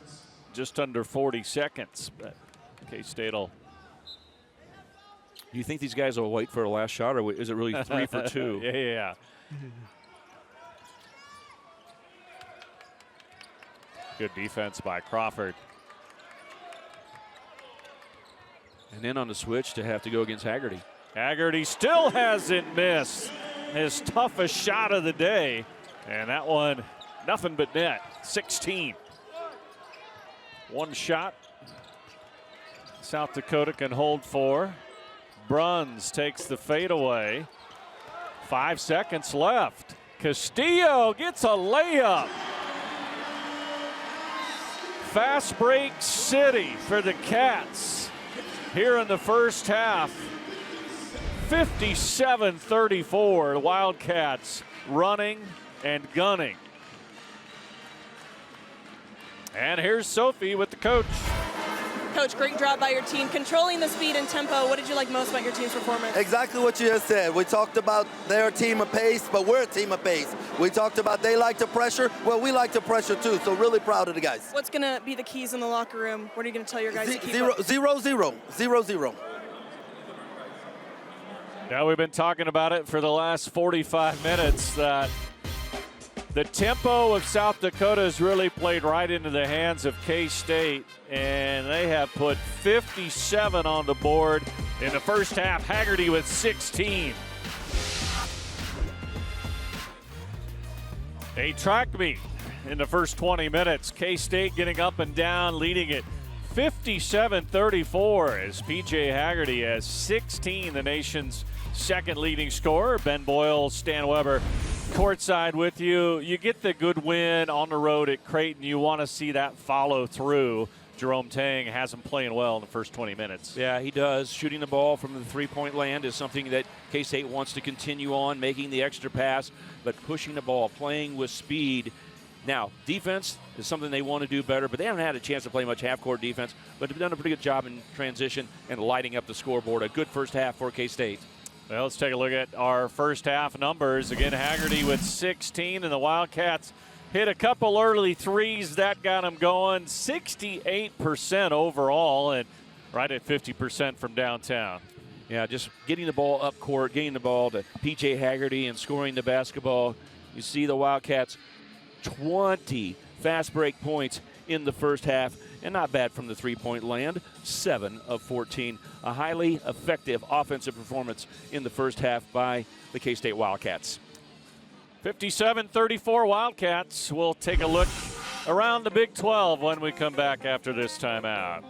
just under 40 seconds. But K-State will. Do you think these guys will wait for a last shot, or is it really 3 for 2? Yeah. Good defense by Crawford. And then on the switch to have to go against Haggerty. Haggerty still hasn't missed his toughest shot of the day. And that one, nothing but net. 16. One shot. South Dakota can hold for. Bruns takes the fadeaway. 5 seconds left. Castillo gets a layup. Fast break city for the Cats here in the first half. 57-34, the Wildcats running and gunning. And here's Sophie with the coach. Coach, great job by your team, controlling the speed and tempo. What did you like most about your team's performance? Exactly what you just said. We talked about they're a team of pace, but we're a team of pace. We talked about they like to pressure. Well, we like to pressure too, so really proud of the guys. What's going to be the keys in the locker room? What are you going to tell your guys to keep up? 0-0. Now, we've been talking about it for the last 45 minutes that the tempo of South Dakota has really played right into the hands of K-State, and they have put 57 on the board in the first half. Haggerty with 16. A track meet in the first 20 minutes. K-State getting up and down, leading it 57-34 as P.J. Haggerty has 16, the nation's second leading scorer. Ben Boyle, Stan Weber courtside with you. You get the good win on the road at Creighton. You want to see that follow through. Jerome Tang has him playing well in the first 20 minutes. Yeah, he does. Shooting the ball from the three-point land is something that K-State wants to continue on, making the extra pass, but pushing the ball, playing with speed. Now, defense is something they want to do better, but they haven't had a chance to play much half-court defense, but they've done a pretty good job in transition and lighting up the scoreboard. A good first half for K-State. Well, let's take a look at our first half numbers. Again, Haggerty with 16, and the Wildcats hit a couple early threes. That got them going. 68% overall, and right at 50% from downtown. Yeah, just getting the ball up court, getting the ball to P.J. Haggerty and scoring the basketball. You see the Wildcats 20 fast break points in the first half, and not bad from the three-point land, 7 of 14. A highly effective offensive performance in the first half by the K-State Wildcats. 57-34 Wildcats. We'll take a look around the Big 12 when we come back after this timeout.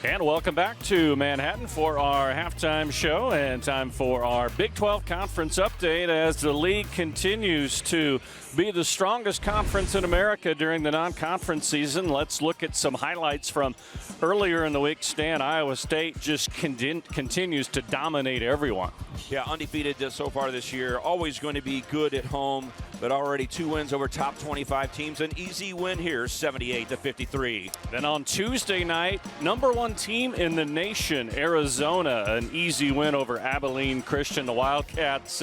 And welcome back to Manhattan for our halftime show and time for our Big 12 Conference update as the league continues to be the strongest conference in America during the non-conference season. Let's look at some highlights from earlier in the week. Stan, Iowa State just continues to dominate everyone. Yeah, undefeated so far this year. Always going to be good at home, but already 2 wins over top 25 teams. An easy win here, 78-53. Then on Tuesday night, number 1 team in the nation, Arizona, an easy win over Abilene Christian. The Wildcats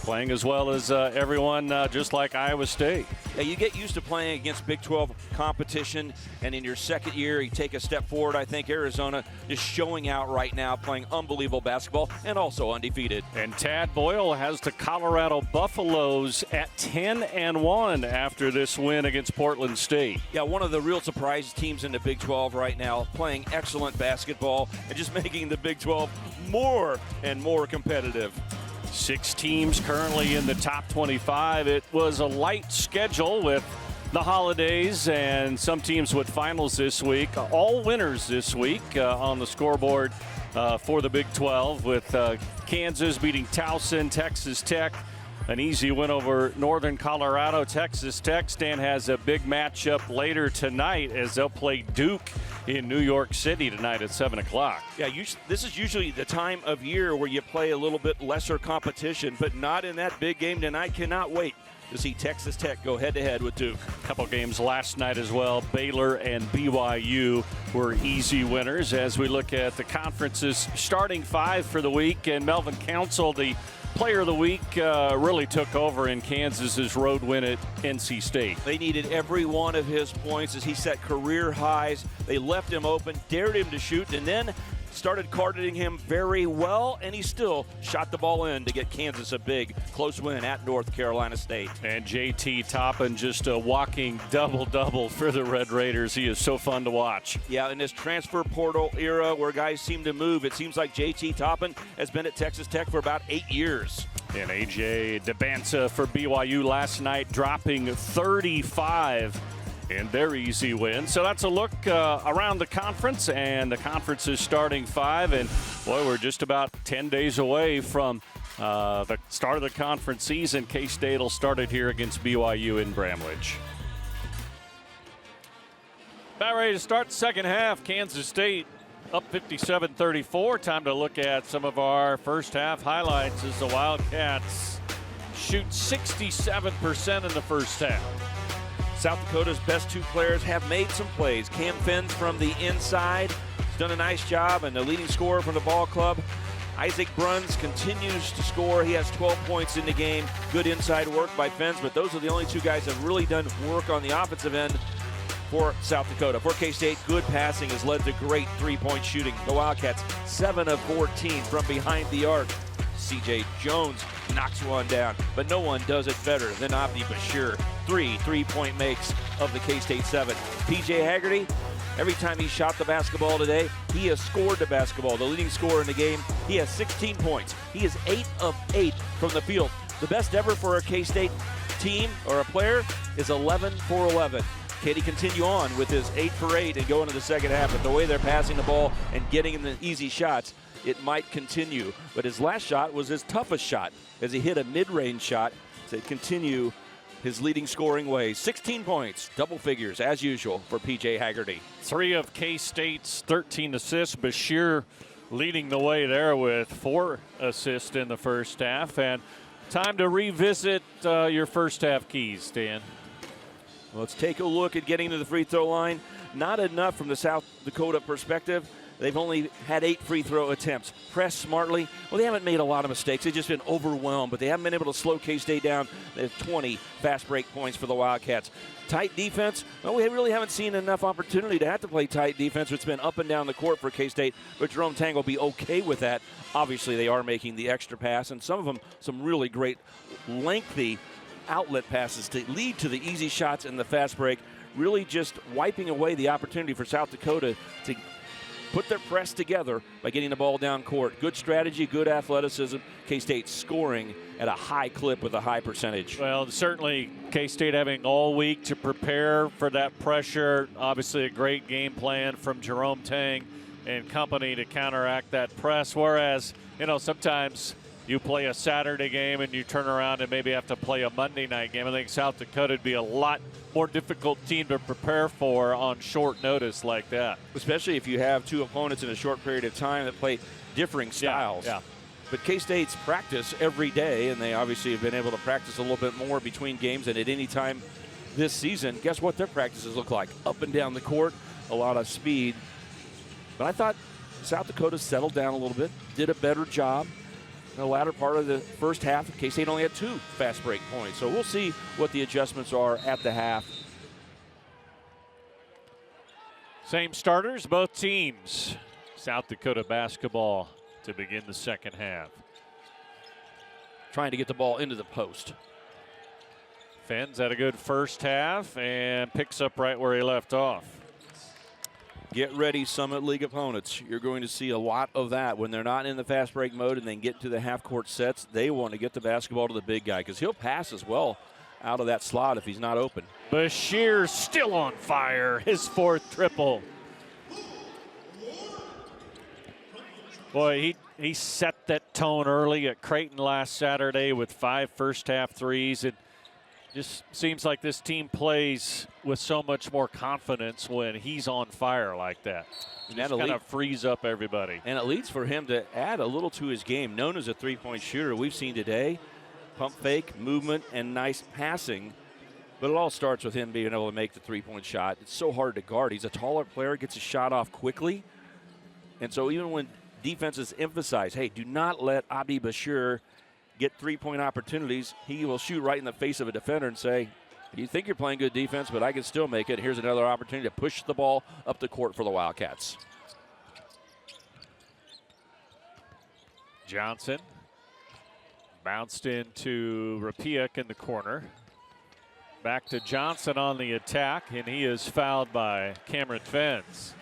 playing as well as everyone, just like Iowa State. Yeah, you get used to playing against Big 12 competition, and in your second year, you take a step forward. I think Arizona is showing out right now, playing unbelievable basketball, and also undefeated. And Tad Boyle has the Colorado Buffaloes at 10-1 after this win against Portland State. Yeah, one of the real surprise teams in the Big 12 right now, playing excellent basketball and just making the Big 12 more and more competitive. 6 teams currently in the top 25. It was a light schedule with the holidays and some teams with finals this week. All winners this week on the scoreboard for the Big 12 with Kansas beating Towson, Texas Tech. An easy win over Northern Colorado. Texas Tech, Stan, has a big matchup later tonight as they'll play Duke in New York City tonight at 7 o'clock. Yeah, this is usually the time of year where you play a little bit lesser competition, but not in that big game tonight. Cannot wait to see Texas Tech go head-to-head with Duke. A couple games last night as well. Baylor and BYU were easy winners as we look at the conference's starting five for the week. And Melvin Council, the Player of the Week, really took over in Kansas's road win at NC State. They needed every one of his points as he set career highs. They left him open, dared him to shoot, and then started targeting him very well, and he still shot the ball in to get Kansas a big, close win at North Carolina State. And JT Toppin just a walking double-double for the Red Raiders. He is so fun to watch. Yeah, in this transfer portal era where guys seem to move, it seems like JT Toppin has been at Texas Tech for about 8 years. And A.J. DeBanza for BYU last night, dropping 35 in their easy win. So that's a look around the conference and the conference's starting five. And boy, we're just about 10 days away from the start of the conference season. K-State will start it here against BYU in Bramlage. About ready to start the second half. Kansas State up 57-34. Time to look at some of our first half highlights as the Wildcats shoot 67% in the first half. South Dakota's best two players have made some plays. Cam Fens from the inside has done a nice job, and the leading scorer from the ball club, Isaac Bruns, continues to score. He has 12 points in the game. Good inside work by Fens, but those are the only two guys that have really done work on the offensive end for South Dakota. For K-State, good passing has led to great three-point shooting. The Wildcats, 7 of 14 from behind the arc. C.J. Jones knocks one down, but no one does it better than Abdi Bashir. 3 3-point makes of the K-State 7. P.J. Haggerty, every time he shot the basketball today, he has scored the basketball. The leading scorer in the game, he has 16 points. He is 8 of 8 from the field. The best ever for a K-State team or a player is 11 for 11. Can he continue on with his 8 for 8 and go into the second half? But the way they're passing the ball and getting in the easy shots, it might continue. But his last shot was his toughest shot as he hit a mid-range shot to continue his leading scoring ways. 16 points, double figures, as usual, for P.J. Haggerty. 3 of K-State's 13 assists. Bashir leading the way there with 4 assists in the first half. And time to revisit your first half keys, Dan. Let's take a look at getting to the free throw line. Not enough from the South Dakota perspective. They've only had 8 free throw attempts. Press smartly. Well, they haven't made a lot of mistakes. They've just been overwhelmed, but they haven't been able to slow K-State down. They have 20 fast break points for the Wildcats. Tight defense. Well, we really haven't seen enough opportunity to have to play tight defense. It's been up and down the court for K-State, but Jerome Tang will be okay with that. Obviously, they are making the extra pass, and some of them some really great lengthy outlet passes to lead to the easy shots and the fast break, really just wiping away the opportunity for South Dakota to put their press together by getting the ball down court. Good strategy, good athleticism. K-State scoring at a high clip with a high percentage. Well, certainly K-State having all week to prepare for that pressure. Obviously a great game plan from Jerome Tang and company to counteract that press, whereas, you know, sometimes you play a Saturday game and you turn around and maybe have to play a Monday night game. I think South Dakota would be a lot more difficult team to prepare for on short notice like that. Especially if you have 2 opponents in a short period of time that play differing styles. Yeah. But K-State's practice every day, and they obviously have been able to practice a little bit more between games than at any time this season. Guess what their practices look like? Up and down the court, a lot of speed. But I thought South Dakota settled down a little bit, did a better job. In the latter part of the first half, K-State only had 2 fast break points. So we'll see what the adjustments are at the half. Same starters, both teams. South Dakota basketball to begin the second half. Trying to get the ball into the post. Fens had a good first half and picks up right where he left off. Get ready, Summit League opponents. You're going to see a lot of that when they're not in the fast break mode and then get to the half-court sets. They want to get the basketball to the big guy because he'll pass as well out of that slot if he's not open. Bashir still on fire. His 4th triple. Boy, he set that tone early at Creighton last Saturday with 5 first-half threes. It just seems like this team plays with so much more confidence when he's on fire like that. And that kind of frees up everybody. And it leads for him to add a little to his game. Known as a three-point shooter, we've seen today pump fake, movement, and nice passing. But it all starts with him being able to make the three-point shot. It's so hard to guard. He's a taller player, gets his shot off quickly. And so even when defenses emphasize, hey, do not let Abdi Bashir get three-point opportunities, he will shoot right in the face of a defender and say, you think you're playing good defense, but I can still make it. Here's another opportunity to push the ball up the court for the Wildcats. Johnson bounced into Rapiak in the corner. Back to Johnson on the attack, and he is fouled by Cameron Fens.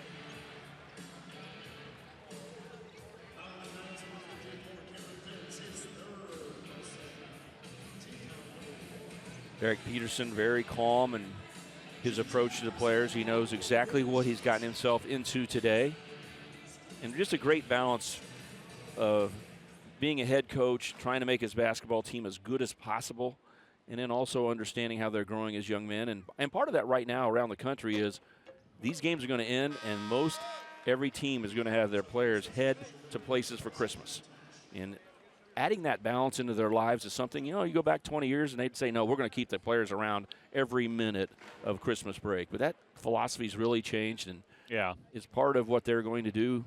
Derek Peterson very calm in his approach to the players. He knows exactly what he's gotten himself into today. And just a great balance of being a head coach, trying to make his basketball team as good as possible, and then also understanding how they're growing as young men. And part of that right now around the country is these games are going to end, and most every team is going to have their players head to places for Christmas. And adding that balance into their lives is something, you go back 20 years and they'd say, no, we're going to keep the players around every minute of Christmas break. But that philosophy's really changed, and it's part of what they're going to do.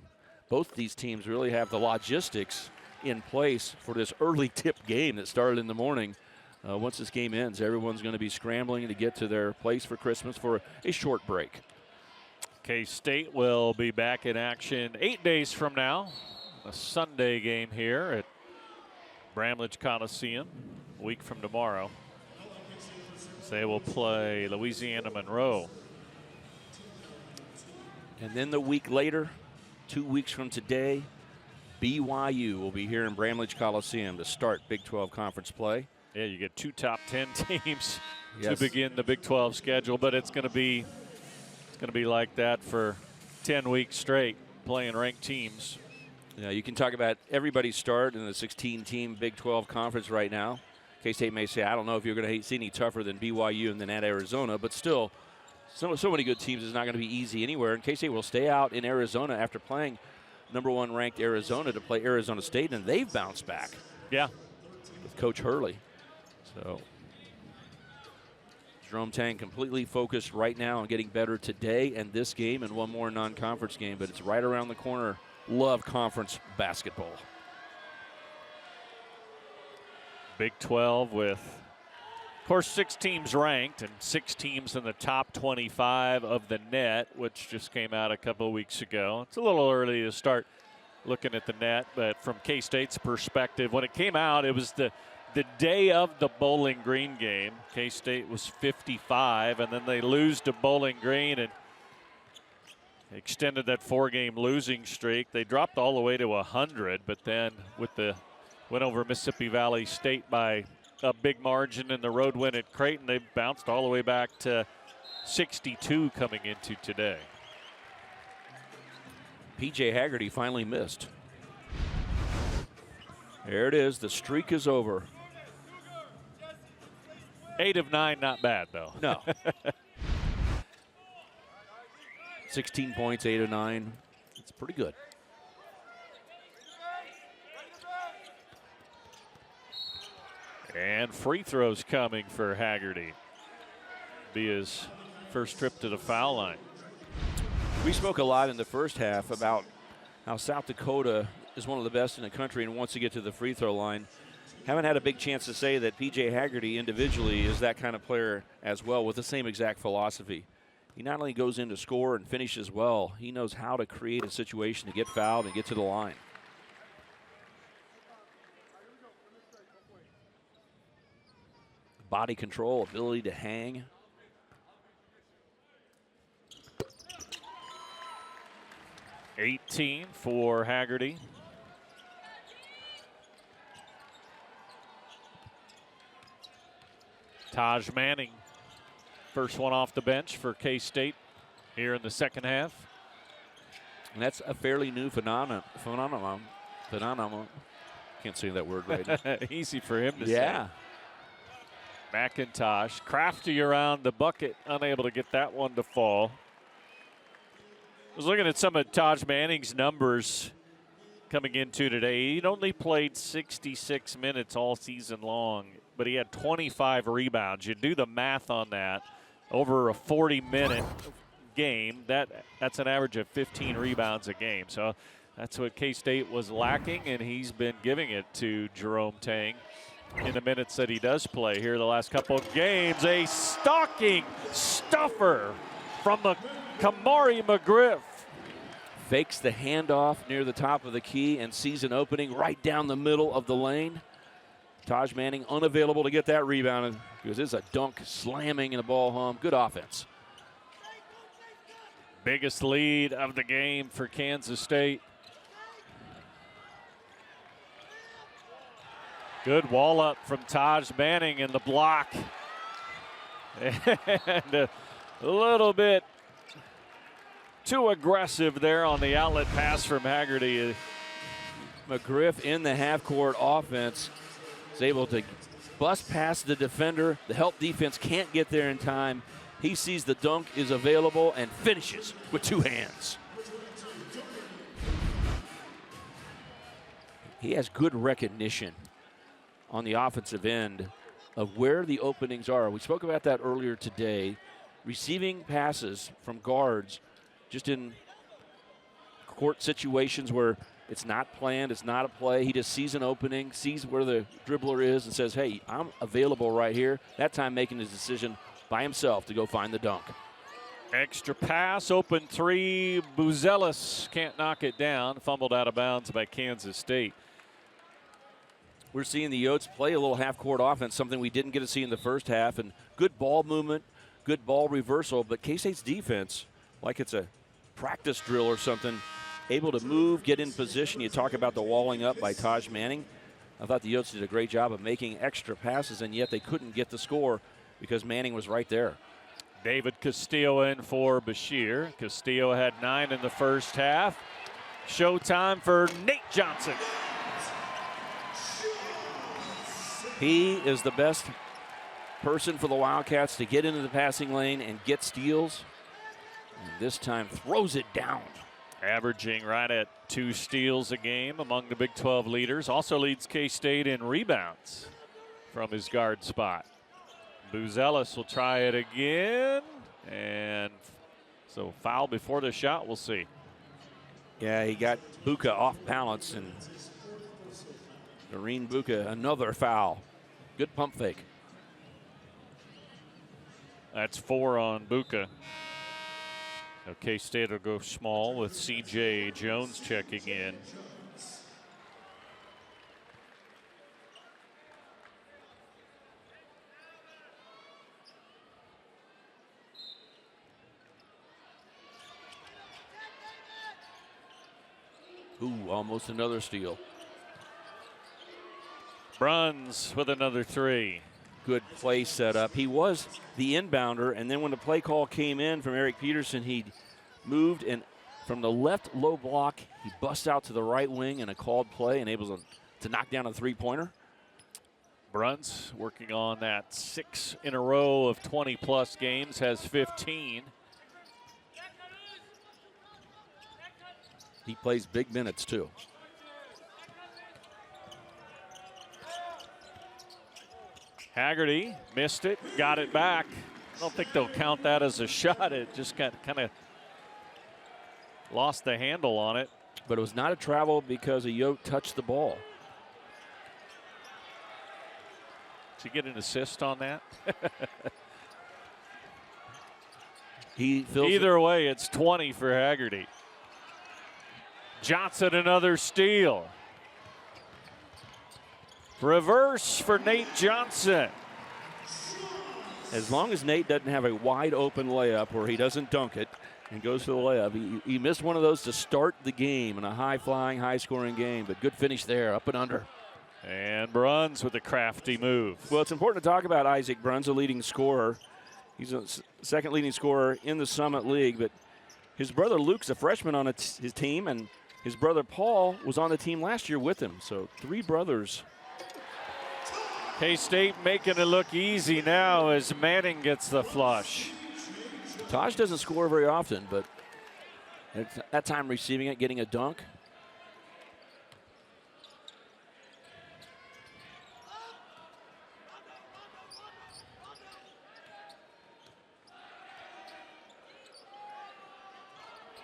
Both these teams really have the logistics in place for this early tip game that started in the morning. Once this game ends, everyone's going to be scrambling to get to their place for Christmas for a short break. K-State will be back in action 8 days from now. A Sunday game here at Bramlage Coliseum, a week from tomorrow. They will play Louisiana Monroe. And then the week later, 2 weeks from today, BYU will be here in Bramlage Coliseum to start Big 12 conference play. Yeah, you get 2 top 10 teams to begin the Big 12 schedule, but it's going to be like that for 10 weeks straight, playing ranked teams. Yeah, you can talk about everybody's start in the 16-team Big 12 conference right now. K-State may say, I don't know if you're going to see any tougher than BYU and then at Arizona, but still, so many good teams is not going to be easy anywhere. And K-State will stay out in Arizona after playing #1 ranked Arizona to play Arizona State, and they've bounced back. Yeah. With Coach Hurley. So Jerome Tang completely focused right now on getting better today and this game and one more non-conference game, but it's right around the corner. Love conference basketball. Big 12 with, of course, 6 teams ranked and 6 teams in the top 25 of the net, which just came out a couple of weeks ago. It's a little early to start looking at the net, but from K-State's perspective, when it came out, it was the day of the Bowling Green game. K-State was 55, and then they lose to Bowling Green and extended that 4-game losing streak. They dropped all the way to 100, but then with the win over Mississippi Valley State by a big margin and the road win at Creighton, they bounced all the way back to 62 coming into today. P.J. Haggerty finally missed. There it is. The streak is over. 8 of 9, not bad, though. No. 16 points, 8 of 9. It's pretty good. And free throws coming for Haggerty. Be his first trip to the foul line. We spoke a lot in the first half about how South Dakota is one of the best in the country and wants to get to the free throw line. Haven't had a big chance to say that P.J. Haggerty individually is that kind of player as well with the same exact philosophy. He not only goes in to score and finishes well, he knows how to create a situation to get fouled and get to the line. Body control, ability to hang. $18 for Haggerty. Taj Manning, first one off the bench for K-State here in the second half. And that's a fairly new phenomenon. Can't say that word right. Easy for him to say. Yeah. McIntosh, crafty around the bucket, unable to get that one to fall. I was looking at some of Taj Manning's numbers coming into today. He'd only played 66 minutes all season long, but he had 25 rebounds. You do the math on that. Over a 40-minute game, that's an average of 15 rebounds a game. So that's what K-State was lacking, and he's been giving it to Jerome Tang in the minutes that he does play here the last couple of games. A stalking stuffer from the Kamari McGriff. Fakes the handoff near the top of the key and sees an opening right down the middle of the lane. Taj Manning unavailable to get that rebound because it's a dunk slamming in the ball home. Good offense. Biggest lead of the game for Kansas State. Good wall up from Taj Manning in the block. And a little bit too aggressive there on the outlet pass from Haggerty. McGriff in the half-court offense is able to bust past the defender. The help defense can't get there in time. He sees the dunk is available and finishes with two hands. He has good recognition on the offensive end of where the openings are. We spoke about that earlier today. Receiving passes from guards just in court situations where it's not planned, it's not a play. He just sees an opening, sees where the dribbler is, and says, hey, I'm available right here. That time making his decision by himself to go find the dunk. Extra pass, open three. Buzelis can't knock it down. Fumbled out of bounds by Kansas State. We're seeing the Yotes play a little half-court offense, something we didn't get to see in the first half, and good ball movement, good ball reversal, but K-State's defense, like it's a practice drill or something, able to move, get in position. You talk about the walling up by Taj Manning. I thought the Yotes did a great job of making extra passes, and yet they couldn't get the score because Manning was right there. David Castillo in for Bashir. Castillo had 9 in the first half. Showtime for Nate Johnson. He is the best person for the Wildcats to get into the passing lane and get steals. And this time throws it down. Averaging right at 2 steals a game among the Big 12 leaders. Also leads K-State in rebounds from his guard spot. Buzelis will try it again. And so foul before the shot, we'll see. Yeah, he got Buka off balance, and Doreen Buka, another foul. Good pump fake. That's 4 on Buka. So K-State will go small with C.J. Jones checking in. Ooh, almost another steal. Bruns with another 3. Good play set up. He was the inbounder, and then when the play call came in from Eric Peterson, he moved, and from the left low block, he busts out to the right wing in a called play and able to knock down a three-pointer. Bruns working on that 6 in a row of 20-plus games, has 15. He plays big minutes, too. Haggerty missed it, got it back. I don't think they'll count that as a shot. It just got kind of lost the handle on it. But it was not a travel because a Yote touched the ball. Did he get an assist on that? Either way, it's 20 for Haggerty. Johnson, another steal. Reverse for Nate Johnson. As long as Nate doesn't have a wide open layup where he doesn't dunk it and goes for the layup, he missed one of those to start the game in a high-flying, high-scoring game, but good finish there, up and under. And Bruns with a crafty move. Well, it's important to talk about Isaac Bruns, a leading scorer. He's a second leading scorer in the Summit League, but His brother Luke's a freshman on his team, and his brother Paul was on the team last year with him. So 3 brothers. K-State making it look easy now as Manning gets the flush. Taj doesn't score very often, but at that time receiving it, getting a dunk.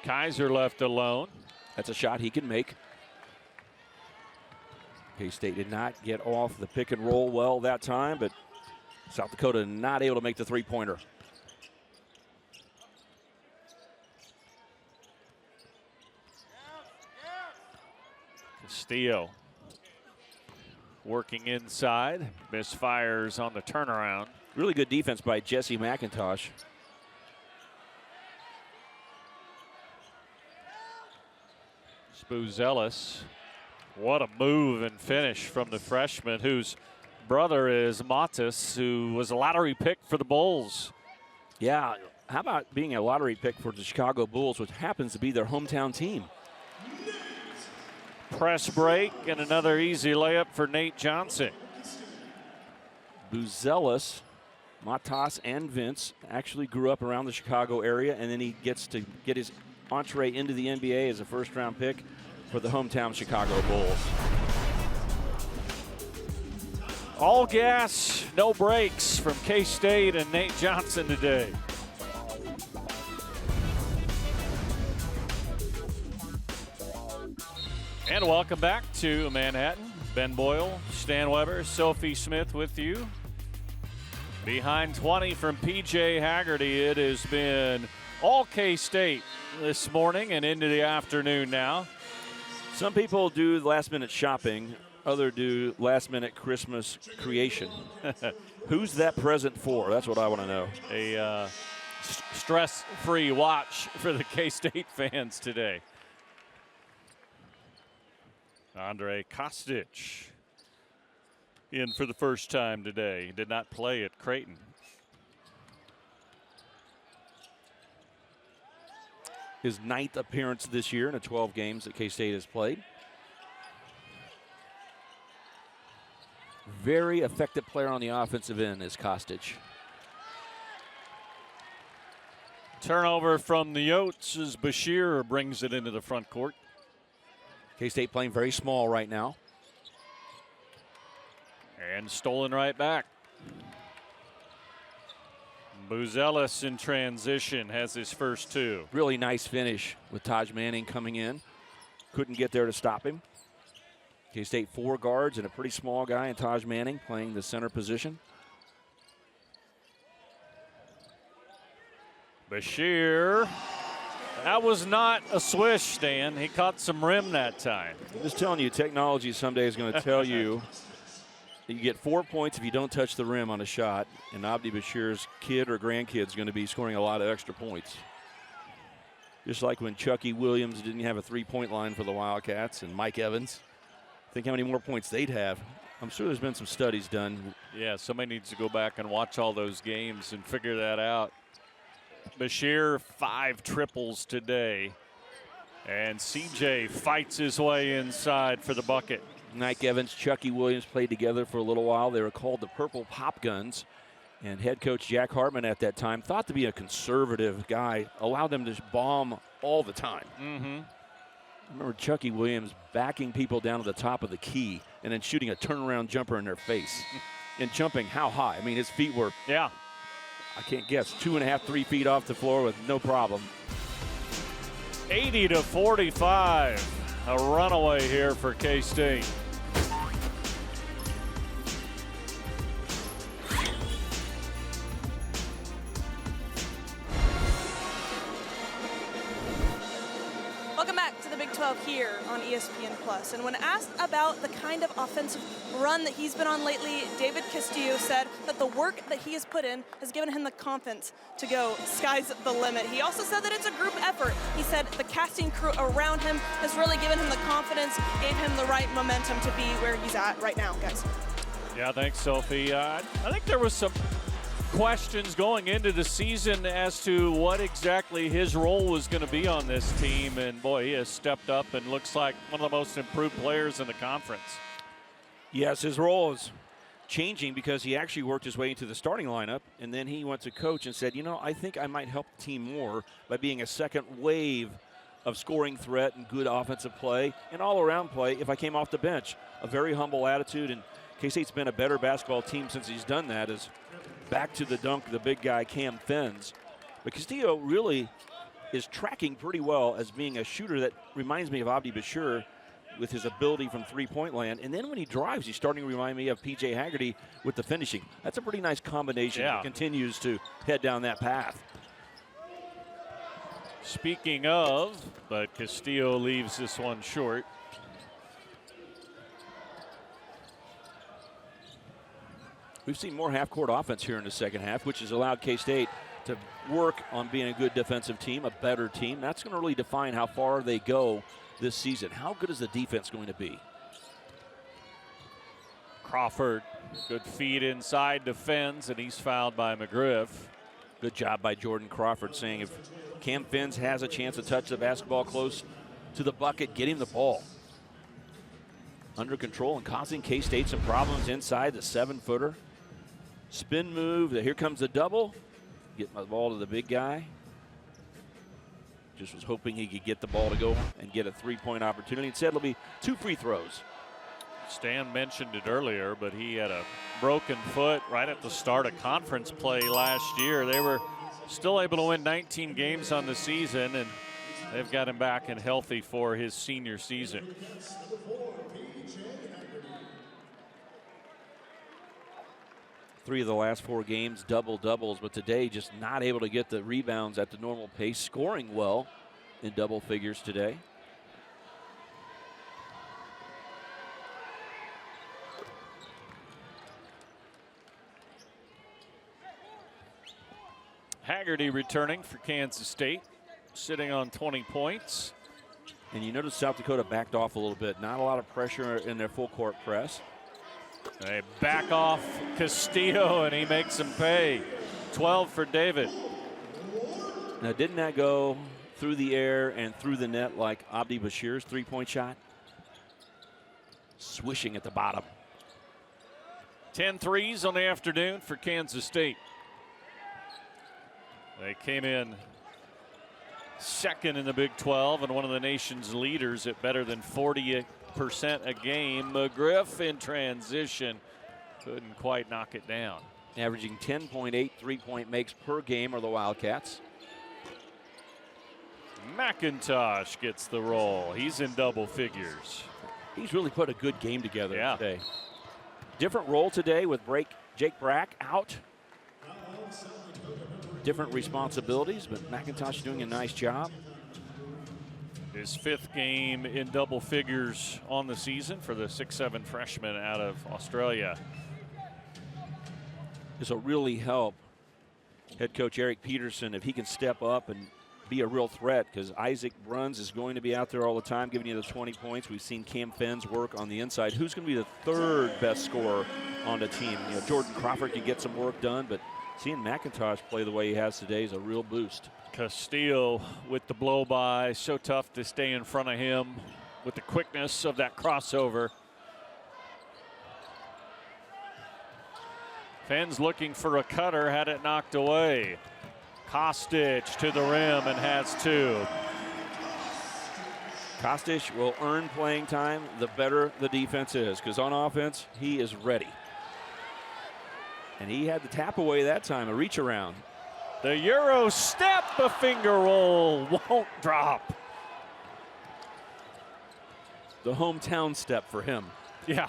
Kaiser left alone. That's a shot he can make. K-State did not get off the pick and roll well that time, but South Dakota not able to make the three-pointer. Castillo working inside, misfires on the turnaround. Really good defense by Jesse McIntosh. Buzelis. What a move and finish from the freshman whose brother is Matas, who was a lottery pick for the Bulls. Yeah, how about being a lottery pick for the Chicago Bulls, which happens to be their hometown team? Press break and another easy layup for Nate Johnson. Buzelis, Matas, and Vince actually grew up around the Chicago area, and then he gets to get his entree into the NBA as a first-round pick for the hometown Chicago Bulls. All gas, no brakes from K-State and Nate Johnson today. And welcome back to Manhattan. Ben Boyle, Stan Weber, Sophie Smith with you. Behind 20 from P.J. Haggerty, it has been all K-State this morning and into the afternoon now. Some people do last-minute shopping. Others do last-minute Christmas creation. Who's that present for? That's what I want to know. A stress-free watch for the K-State fans today. Andre Kostic in for the first time today. He did not play at Creighton. His 9th appearance this year in the 12 games that K-State has played. Very effective player on the offensive end is Kostic. Turnover from the Yotes as Bashir brings it into the front court. K-State playing very small right now. And stolen right back. Buzelis in transition has his first 2. Really nice finish with Taj Manning coming in. Couldn't get there to stop him. K-State 4 guards and a pretty small guy in Taj Manning playing the center position. Bashir. That was not a swish, Stan. He caught some rim that time. I'm just telling you, technology someday is going to tell you that you get 4 points if you don't touch the rim on a shot, and Abdi Bashir's kid or grandkid is going to be scoring a lot of extra points. Just like when Chucky Williams didn't have a three-point line for the Wildcats and Mike Evans. Think how many more points they'd have. I'm sure there's been some studies done. Yeah, somebody needs to go back and watch all those games and figure that out. Bashir, 5 triples today. And CJ fights his way inside for the bucket. Mike Evans, Chucky Williams played together for a little while. They were called the Purple Pop Guns. And head coach Jack Hartman at that time, thought to be a conservative guy, allowed them to bomb all the time. I remember Chucky Williams backing people down to the top of the key and then shooting a turnaround jumper in their face. And jumping how high? I mean, his feet were, yeah, I can't guess, 2.5, 3 feet off the floor with no problem. 80-45. A runaway here for K-State. Welcome back to the Big 12 here on ESPN Plus. And when asked about the kind of offensive run that he's been on lately, David Castillo said that the work that he has put in has given him the confidence to go sky's the limit. He also said that it's a group effort. He said the casting crew around him has really given him the confidence, gave him the right momentum to be where he's at right now, guys. Yeah, thanks, Sophie. I think there was some questions going into the season as to what exactly his role was going to be on this team, and boy, he has stepped up and looks like one of the most improved players in the conference. Yes, his role is changing because he actually worked his way into the starting lineup, and then he went to coach and said, you know, I think I might help the team more by being a second wave of scoring threat and good offensive play and all-around play if I came off the bench. A very humble attitude, and K-State's been a better basketball team since he's done that. Is back to the dunk, the big guy, Cam Fens. But Castillo really is tracking pretty well as being a shooter that reminds me of Abdi Bashir with his ability from three-point land. And then when he drives, he's starting to remind me of P.J. Haggerty with the finishing. That's a pretty nice combination. Yeah. That continues to head down that path. Speaking of, but Castillo leaves this one short. We've seen more half-court offense here in the second half, which has allowed K-State to work on being a good defensive team, a better team. That's going to really define how far they go this season. How good is the defense going to be? Crawford, good feed inside, defends, and he's fouled by McGriff. Good job by Jordan Crawford saying if Cam Fens has a chance to touch the basketball close to the bucket, get him the ball. Under control and causing K-State some problems inside the 7-footer. Spin move, here comes the double. Get my ball to the big guy. Just was hoping he could get the ball to go and get a three-point opportunity. Instead, it'll be 2 free throws. Stan mentioned it earlier, but he had a broken foot right at the start of conference play last year. They were still able to win 19 games on the season, and they've got him back and healthy for his senior season. Three of the last 4 games, double-doubles, but today just not able to get the rebounds at the normal pace, scoring well in double figures today. Haggerty returning for Kansas State, sitting on 20 points. And you notice South Dakota backed off a little bit. Not a lot of pressure in their full court press. They back off Castillo, and he makes them pay. 12 for David. Now, didn't that go through the air and through the net like Abdi Bashir's three-point shot? Swishing at the bottom. 10 threes on the afternoon for Kansas State. They came in second in the Big 12 and one of the nation's leaders at better than 40% a game. McGriff in transition couldn't quite knock it down. Averaging 10.8 three-point makes per game are the Wildcats. McIntosh gets the roll. He's in double figures. He's really put a good game together Yeah. today. Different role today with Jake Brack out. Different responsibilities, but McIntosh doing a nice job. His 5th game in double figures on the season for the 6'7" freshman out of Australia. This will really help head coach Eric Peterson if he can step up and be a real threat, because Isaac Bruns is going to be out there all the time giving you the 20 points. We've seen Cam Fens work on the inside. Who's going to be the 3rd best scorer on the team? You know, Jordan Crawford can get some work done, but seeing McIntosh play the way he has today is a real boost. Castillo with the blow by, so tough to stay in front of him with the quickness of that crossover. Fens looking for a cutter, had it knocked away. Kostic to the rim and has 2. Kostic will earn playing time the better the defense is, because on offense, he is ready. And he had the tap away that time, a reach around. The Euro step, a finger roll, won't drop. The hometown step for him. Yeah.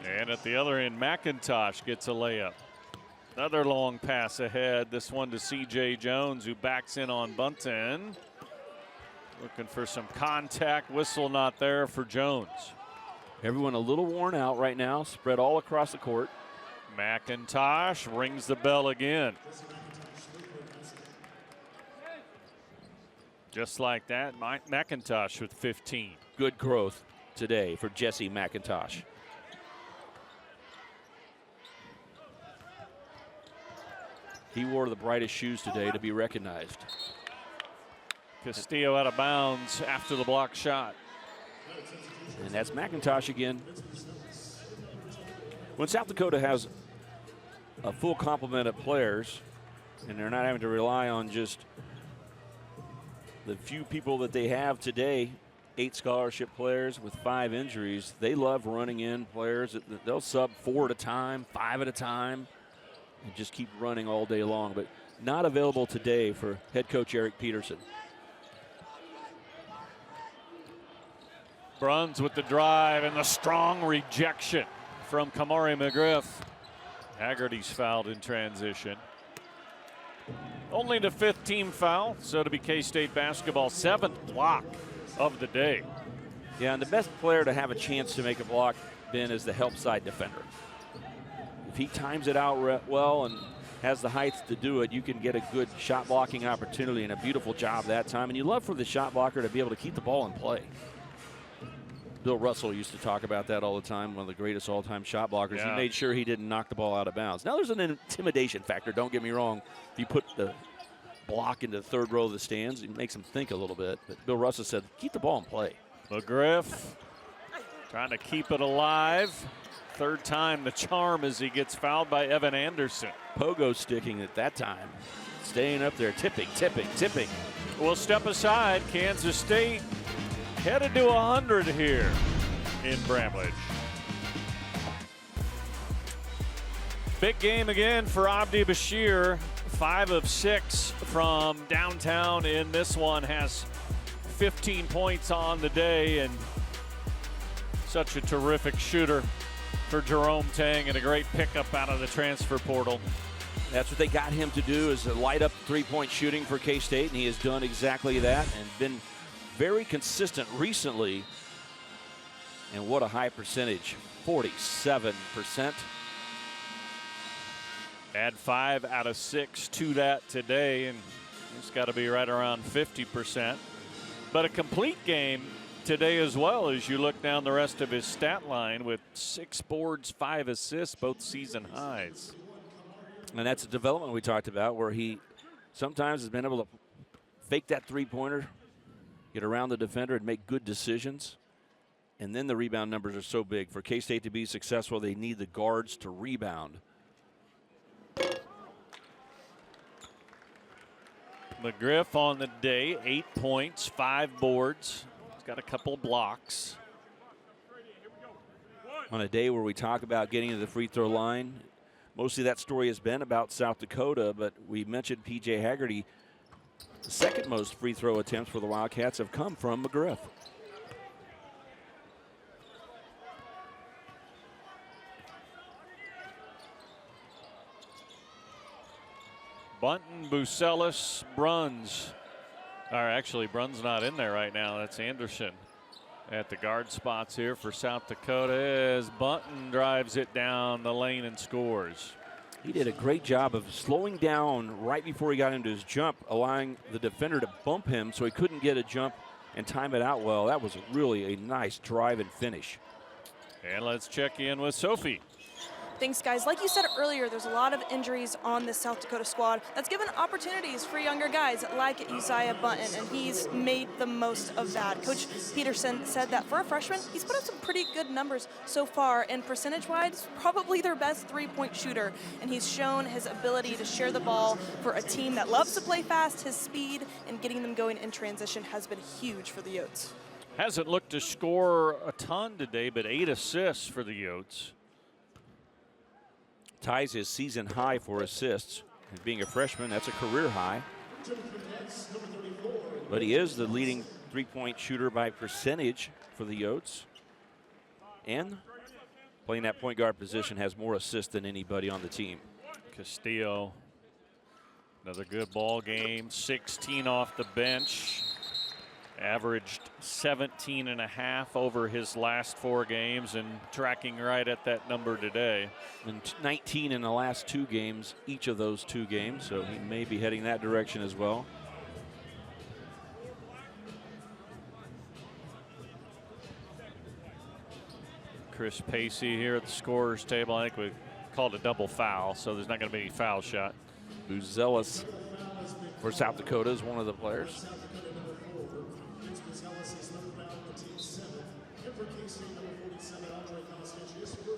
And at the other end, McIntosh gets a layup. Another long pass ahead. This one to C.J. Jones, who backs in on Bunton. Looking for some contact. Whistle not there for Jones. Everyone a little worn out right now, spread all across the court. McIntosh rings the bell again. Just like that, McIntosh with 15. Good growth today for Jesse McIntosh. He wore the brightest shoes today to be recognized. Castillo out of bounds after the block shot. And that's McIntosh again. When South Dakota has a full complement of players, and they're not having to rely on just the few people that they have today, 8 scholarship players with 5 injuries, they love running in players. They'll sub 4 at a time, 5 at a time, and just keep running all day long. But not available today for head coach Eric Peterson. Bruns with the drive and the strong rejection from Kamari McGriff. Haggerty's fouled in transition. Only the 5th team foul, so to be K-State basketball 7th block of the day. Yeah, and the best player to have a chance to make a block, Ben, is the help side defender. If he times it out well and has the height to do it, you can get a good shot blocking opportunity and a beautiful job that time. And you love for the shot blocker to be able to keep the ball in play. Bill Russell used to talk about that all the time, one of the greatest all-time shot blockers. Yeah. He made sure he didn't knock the ball out of bounds. Now there's an intimidation factor, don't get me wrong. If you put the block into the 3rd row of the stands, it makes him think a little bit. But Bill Russell said, keep the ball in play. McGriff trying to keep it alive. 3rd time the charm as he gets fouled by Evan Anderson. Pogo sticking at that time. Staying up there, tipping. We'll step aside. Kansas State headed to 100 here in Bramlage. Big game again for Abdi Bashir. 5 of 6 from downtown in this one. Has 15 points on the day, and such a terrific shooter for Jerome Tang, and a great pickup out of the transfer portal. That's what they got him to do, is to light up 3-point shooting for K-State, and he has done exactly that and been very consistent recently. And what a high percentage, 47%. Add 5 out of 6 to that today, and it's got to be right around 50%. But a complete game today as well, as you look down the rest of his stat line with 6 boards, 5 assists, both season highs. And that's a development we talked about, where he sometimes has been able to fake that 3-pointer, get around the defender and make good decisions. And then the rebound numbers are so big. For K-State to be successful, they need the guards to rebound. McGriff on the day, 8 points, 5 boards. He's got a couple blocks. On a day where we talk about getting to the free throw line, mostly that story has been about South Dakota, but we mentioned P.J. Haggerty. The 2nd most free throw attempts for the Wildcats have come from McGriff. Bunton, Bucelis, Bruns. Or actually, Bruns not in there right now. That's Anderson at the guard spots here for South Dakota as Bunton drives it down the lane and scores. He did a great job of slowing down right before he got into his jump, allowing the defender to bump him so he couldn't get a jump and time it out well. That was really a nice drive and finish. And let's check in with Sophie. Thanks, guys. Like you said earlier, there's a lot of injuries on this South Dakota squad. That's given opportunities for younger guys like Uzziah Bunton, and he's made the most of that. Coach Peterson said that for a freshman, he's put up some pretty good numbers so far, and percentage-wise, probably their best 3-point shooter. And he's shown his ability to share the ball for a team that loves to play fast. His speed and getting them going in transition has been huge for the Yotes. Hasn't looked to score a ton today, but 8 assists for the Yotes. Ties his season high for assists. And being a freshman, that's a career high. But he is the leading 3-point shooter by percentage for the Yotes. And playing that point guard position has more assists than anybody on the team. Castillo, another good ball game. 16 off the bench. Averaged 17.5 over his last 4 games and tracking right at that number today. And 19 in the last 2 games, each of those 2 games, so he may be heading that direction as well. Chris Pacey here at the scorer's table. I think we called a double foul, so there's not going to be any foul shot. Buzelis for South Dakota is one of the players.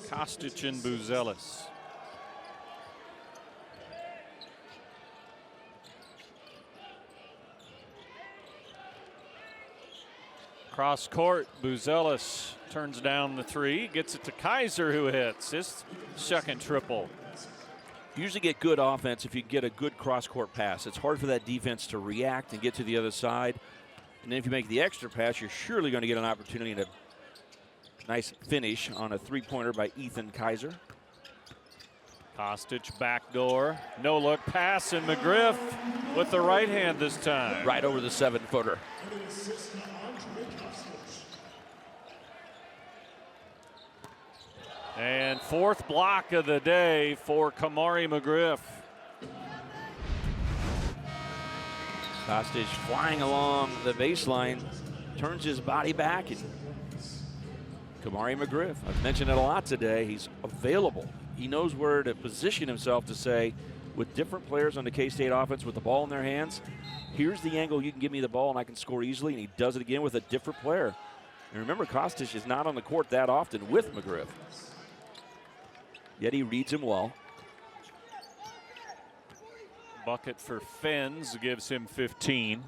Kostic and Buzelis. Cross court, Buzelis turns down the three, gets it to Kaiser, who hits his second triple. You usually get good offense if you get a good cross-court pass. It's hard for that defense to react and get to the other side. And then if you make the extra pass, you're surely going to get an opportunity to nice finish on a three-pointer by Ethan Kaiser. Kostic backdoor, no look pass, and McGriff with the right hand this time. Right over the 7-footer. And fourth block of the day for Kamari McGriff. Kostic flying along the baseline, turns his body back, and Kamari McGriff, I've mentioned it a lot today, he's available. He knows where to position himself to say, with different players on the K-State offense with the ball in their hands, here's the angle you can give me the ball and I can score easily, and he does it again with a different player. And remember, Kostic is not on the court that often with McGriff. Yet he reads him well. Bucket for Fens gives him 15.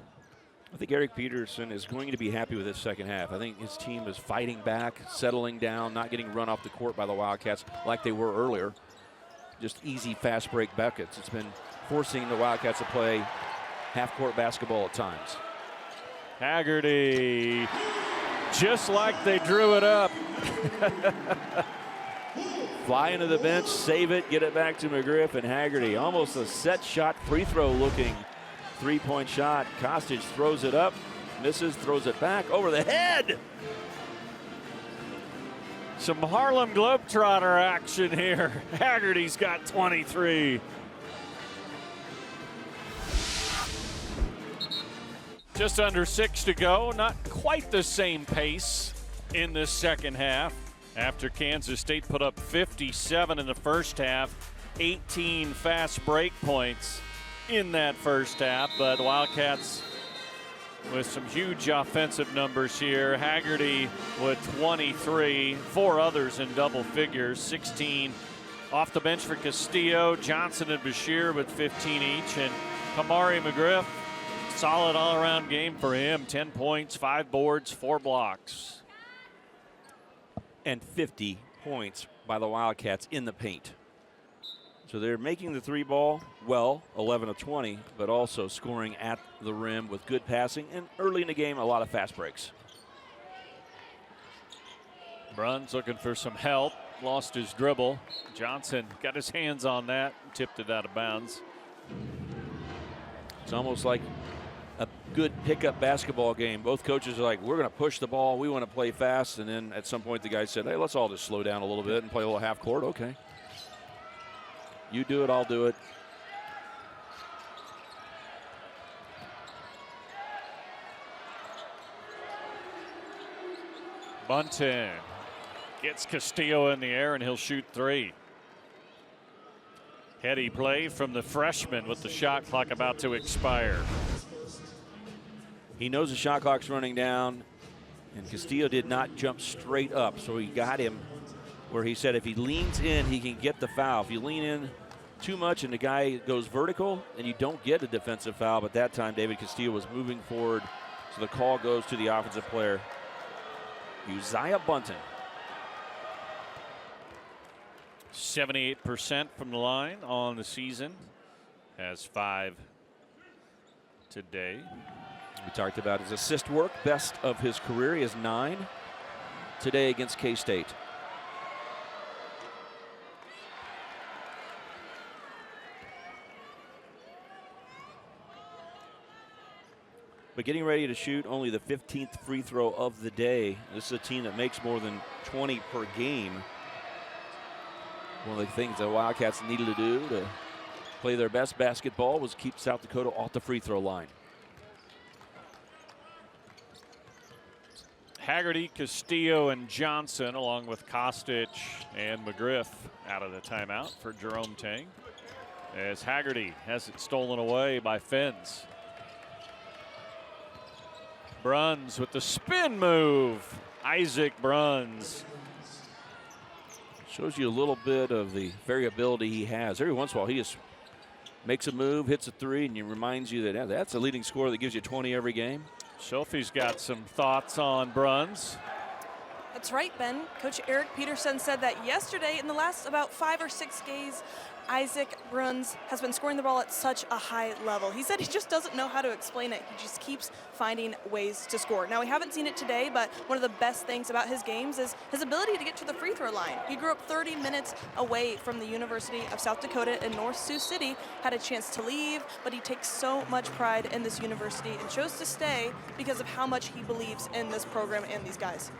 I think Eric Peterson is going to be happy with this second half. I think his team is fighting back, settling down, not getting run off the court by the Wildcats like they were earlier. Just easy, fast break buckets. It's been forcing the Wildcats to play half-court basketball at times. Haggerty, just like they drew it up. Fly into the bench, save it, get it back to McGriff, and Haggerty. Almost a set shot, free throw looking three-point shot. Kostic throws it up, misses, throws it back over the head. Some Harlem Globetrotter action here. Haggerty's got 23. Just under 6 to go. Not quite the same pace in this second half. After Kansas State put up 57 in the first half, 18 fast break points in that first half, but Wildcats with some huge offensive numbers here. Haggerty with 23, 4 others in double figures, 16 off the bench for Castillo, Johnson and Bashir with 15 each, and Kamari McGriff, solid all-around game for him, 10 points, 5 boards, 4 blocks. And 50 points by the Wildcats in the paint. So they're making the three ball well, 11 of 20, but also scoring at the rim with good passing, and early in the game, a lot of fast breaks. Bruns looking for some help, lost his dribble. Johnson got his hands on that, tipped it out of bounds. It's almost like a good pickup basketball game. Both coaches are like, we're going to push the ball, we want to play fast, and then at some point the guy said, hey, let's all just slow down a little bit and play a little half court. Okay. You do it, I'll do it. Bunton gets Castillo in the air, and he'll shoot 3. Heady play from the freshman with the shot clock about to expire. He knows the shot clock's running down, and Castillo did not jump straight up, so he got him where he said if he leans in, he can get the foul. If you lean in too much and the guy goes vertical, then you don't get a defensive foul, but that time David Castillo was moving forward, so the call goes to the offensive player, Uzziah Bunton. 78% from the line on the season. Has 5 today. We talked about his assist work, best of his career. He has 9 today against K-State. But getting ready to shoot only the 15th free throw of the day. This is a team that makes more than 20 per game. One of the things the Wildcats needed to do to play their best basketball was keep South Dakota off the free throw line. Haggerty, Castillo, and Johnson, along with Kostic and McGriff, out of the timeout for Jerome Tang. as Haggerty has it stolen away by Fens. Bruns with the spin move. Isaac Bruns. Shows you a little bit of the variability he has. Every once in a while, he just makes a move, hits a three, and he reminds you that that's a leading scorer that gives you 20 every game. Sophie's got some thoughts on Bruns. That's right, Ben. Coach Eric Peterson said that yesterday in the last about 5 or 6 games, Isaac Bruns has been scoring the ball at such a high level. He said he just doesn't know how to explain it. He just keeps finding ways to score. Now, we haven't seen it today, but one of the best things about his games is his ability to get to the free throw line. He grew up 30 minutes away from the University of South Dakota in North Sioux City, had a chance to leave, but he takes so much pride in this university and chose to stay because of how much he believes in this program and these guys.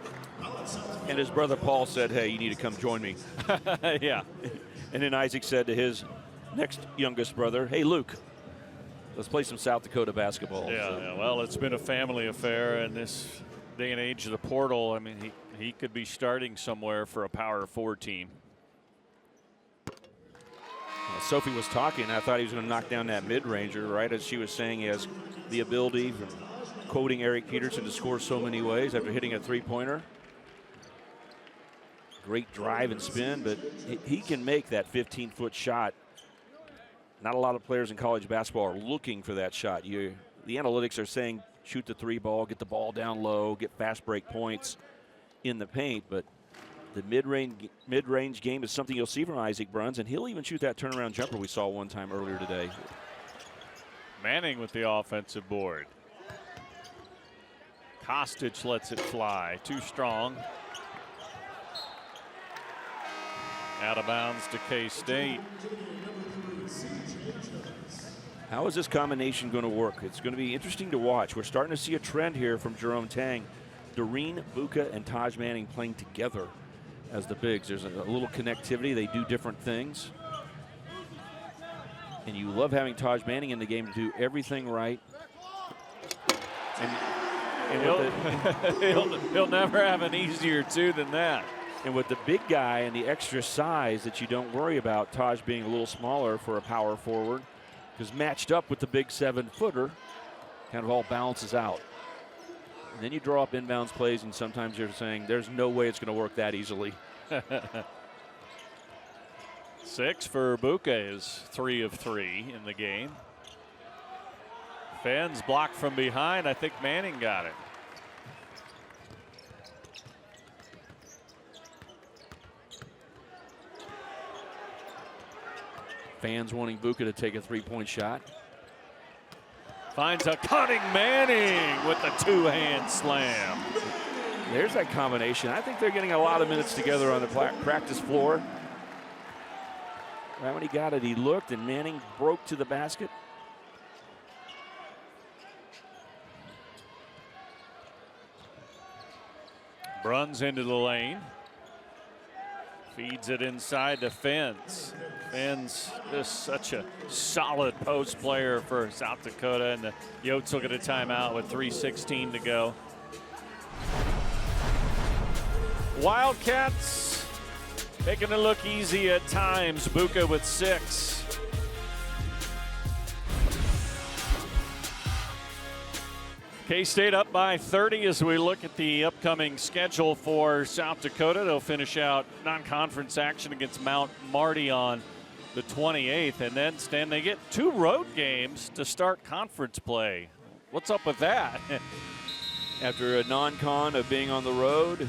And his brother Paul said, hey, you need to come join me. Yeah. And then Isaac said to his next youngest brother, hey, Luke, let's play some South Dakota basketball. Yeah, well, it's been a family affair in this day and age of the portal. I mean, he could be starting somewhere for a Power 4 team. Sophie was talking. I thought he was going to knock down that mid-ranger, right? As she was saying, he has the ability, from quoting Eric Peterson, to score so many ways after hitting a three-pointer. Great drive and spin, but he can make that 15-foot shot. Not a lot of players in college basketball are looking for that shot. The analytics are saying shoot the three ball, get the ball down low, get fast break points in the paint, but the mid-range game is something you'll see from Isaac Bruns, and he'll even shoot that turnaround jumper we saw one time earlier today. Manning with the offensive board. Kostic lets it fly. Too strong. Out of bounds to K-State. How is this combination going to work? It's going to be interesting to watch. We're starting to see a trend here from Jerome Tang. Doreen Buka and Taj Manning playing together as the bigs. There's a little connectivity. They do different things. And you love having Taj Manning in the game to do everything right. And he'll never have an easier two than that. And with the big guy and the extra size that you don't worry about, Taj being a little smaller for a power forward, because matched up with the big 7-footer, kind of all balances out. And then you draw up inbounds plays, and sometimes you're saying there's no way it's going to work that easily. 6 for Buka is 3 of 3 in the game. Fens blocked from behind. I think Manning got it. Fans wanting Buka to take a three-point shot. Finds a cutting Manning with the two-hand slam. There's that combination. I think they're getting a lot of minutes together on the practice floor. Right when he got it, he looked, and Manning broke to the basket. Bruns into the lane. Feeds it inside to Fens. Fens is such a solid post player for South Dakota, and the Yotes will get a timeout with 3:16 to go. Wildcats making it look easy at times. Buka with 6. K-State up by 30 as we look at the upcoming schedule for South Dakota. They'll finish out non-conference action against Mount Marty on the 28th. And then, Stan, they get 2 road games to start conference play. What's up with that? After a non-con of being on the road,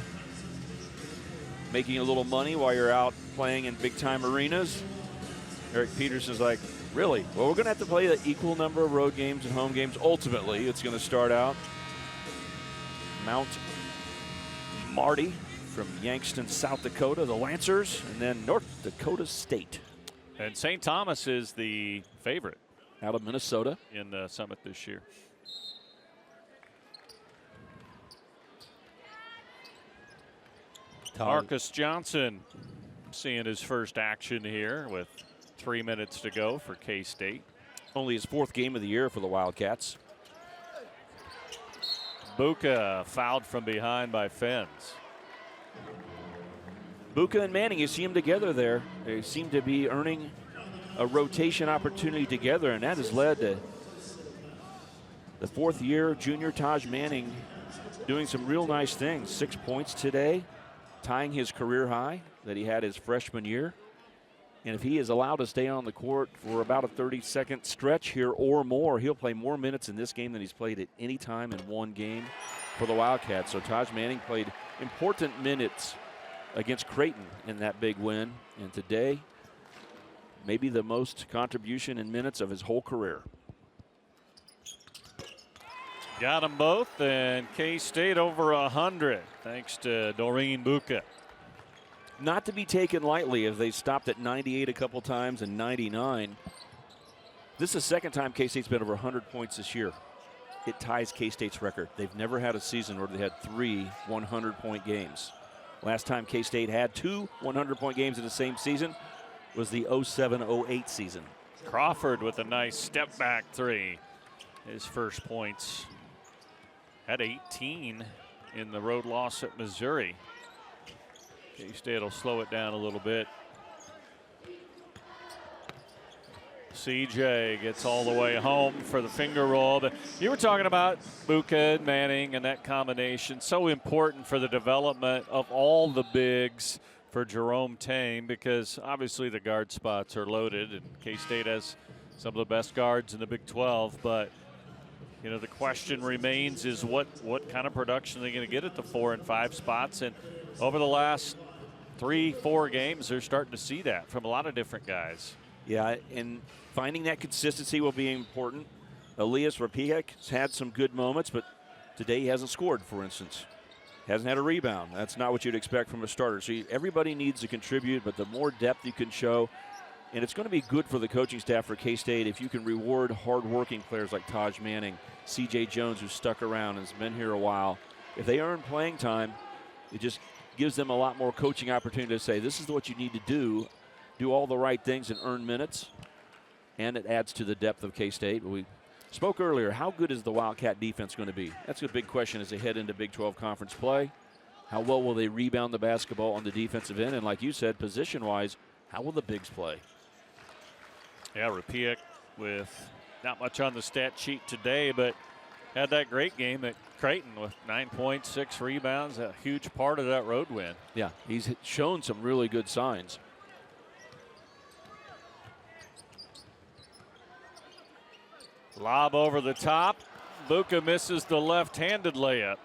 making a little money while you're out playing in big-time arenas, Eric Peterson's like, really? Well, we're going to have to play the equal number of road games and home games. Ultimately, it's going to start out Mount Marty from Yankston, South Dakota, the Lancers, and then North Dakota State. And St. Thomas is the favorite out of Minnesota in the Summit this year. Marcus Johnson seeing his first action here with 3 minutes to go for K-State. Only his 4th game of the year for the Wildcats. Buka fouled from behind by Fens. Buka and Manning, you see them together there. They seem to be earning a rotation opportunity together, and that has led to the fourth-year junior Taj Manning doing some real nice things. 6 points today, tying his career high that he had his freshman year. And if he is allowed to stay on the court for about a 30-second stretch here or more, he'll play more minutes in this game than he's played at any time in one game for the Wildcats. So Taj Manning played important minutes against Creighton in that big win. And today, maybe the most contribution in minutes of his whole career. Got them both, and K-State over 100, thanks to Doreen Buka. Not to be taken lightly as they stopped at 98 a couple times and 99. This is the second time K-State's been over 100 points this year. It ties K-State's record. They've never had a season where they had 3 100-point games. Last time K-State had 2 100-point games in the same season was the 07-08 season. Crawford with a nice step-back three. His first points. Had 18 in the road loss at Missouri. K-State will slow it down a little bit. CJ gets all the way home for the finger roll. But you were talking about Buka and Manning and that combination. So important for the development of all the bigs for Jerome Tame, because obviously the guard spots are loaded and K-State has some of the best guards in the Big 12. But, you know, the question remains is what kind of production are they going to get at the 4 and 5 spots? And over the last 3-4 games, they're starting to see that from a lot of different guys. Yeah, and finding that consistency will be important. Elias Rapiak has had some good moments, but today he hasn't scored, for instance. Hasn't had a rebound. That's not what you'd expect from a starter. So everybody needs to contribute, but the more depth you can show, and it's going to be good for the coaching staff for K-State if you can reward hard-working players like Taj Manning, C.J. Jones, who's stuck around and has been here a while. If they earn playing time, it just gives them a lot more coaching opportunity to say, this is what you need to do all the right things and earn minutes, and it adds to the depth of K-State. We spoke earlier, how good is the Wildcat defense going to be? That's a big question as they head into Big 12 conference play. How well will they rebound the basketball on the defensive end? And like you said, position-wise, how will the bigs play? Yeah, Rapiak with not much on the stat sheet today, but had that great game at Creighton with 9 points, 6 rebounds, a huge part of that road win. Yeah, he's shown some really good signs. Lob over the top. Buka misses the left-handed layup.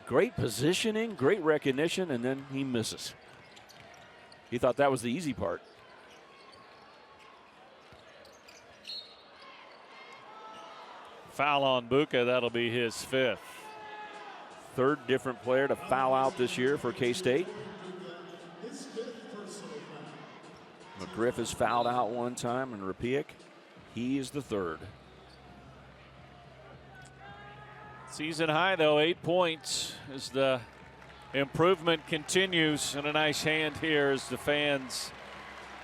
Great positioning, great recognition, and then he misses. He thought that was the easy part. Foul on Buka, that'll be his 5th. Third different player to foul out this year for K-State. McGriff has fouled out one time, and Rapiak, he is the third. Season high, though, 8 points as the improvement continues. And a nice hand here as the fans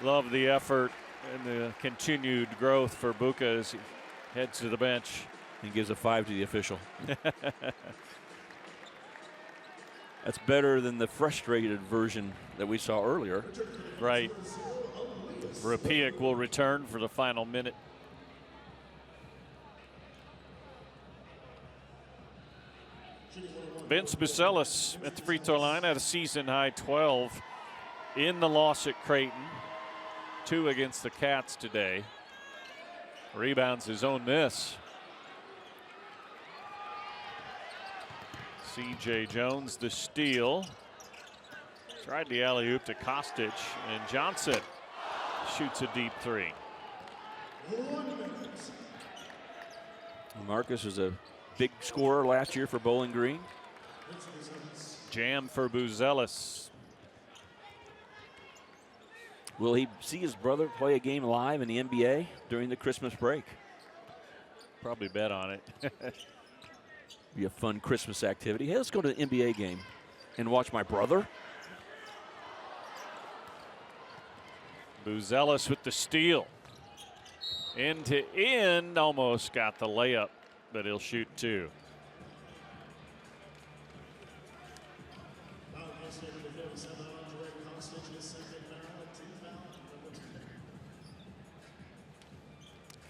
love the effort and the continued growth for Buka as he heads to the bench. And gives a 5 to the official. That's better than the frustrated version that we saw earlier. Right. Rapiak will return for the final minute. Vince Bucelis at the free throw line at a season high 12 in the loss at Creighton. 2 against the Cats today. Rebounds his own miss. C.J. Jones the steal. Tried the alley-oop to Kostic, and Johnson shoots a deep 3. Marcus was a big scorer last year for Bowling Green. Jam for Buzelis. Will he see his brother play a game live in the NBA during the Christmas break? Probably bet on it. Be a fun Christmas activity. Hey, let's go to the NBA game and watch my brother. Buzelis with the steal. End to end, almost got the layup, but he'll shoot 2.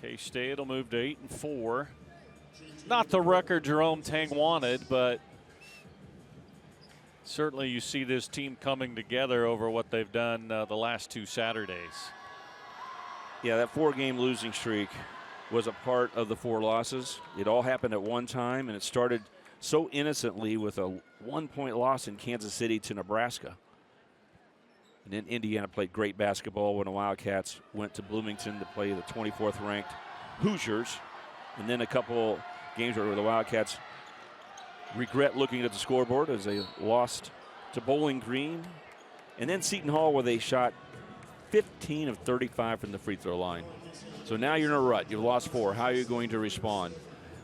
K-State will move to 8-4. Not the record Jerome Tang wanted, but certainly you see this team coming together over what they've done the last 2 Saturdays. Yeah, that 4-game losing streak was a part of the 4 losses. It all happened at one time, and it started so innocently with a 1-point loss in Kansas City to Nebraska. And then Indiana played great basketball when the Wildcats went to Bloomington to play the 24th ranked Hoosiers. And then a couple games where the Wildcats regret looking at the scoreboard as they lost to Bowling Green. And then Seton Hall, where they shot 15 of 35 from the free throw line. So now you're in a rut. You've lost 4. How are you going to respond?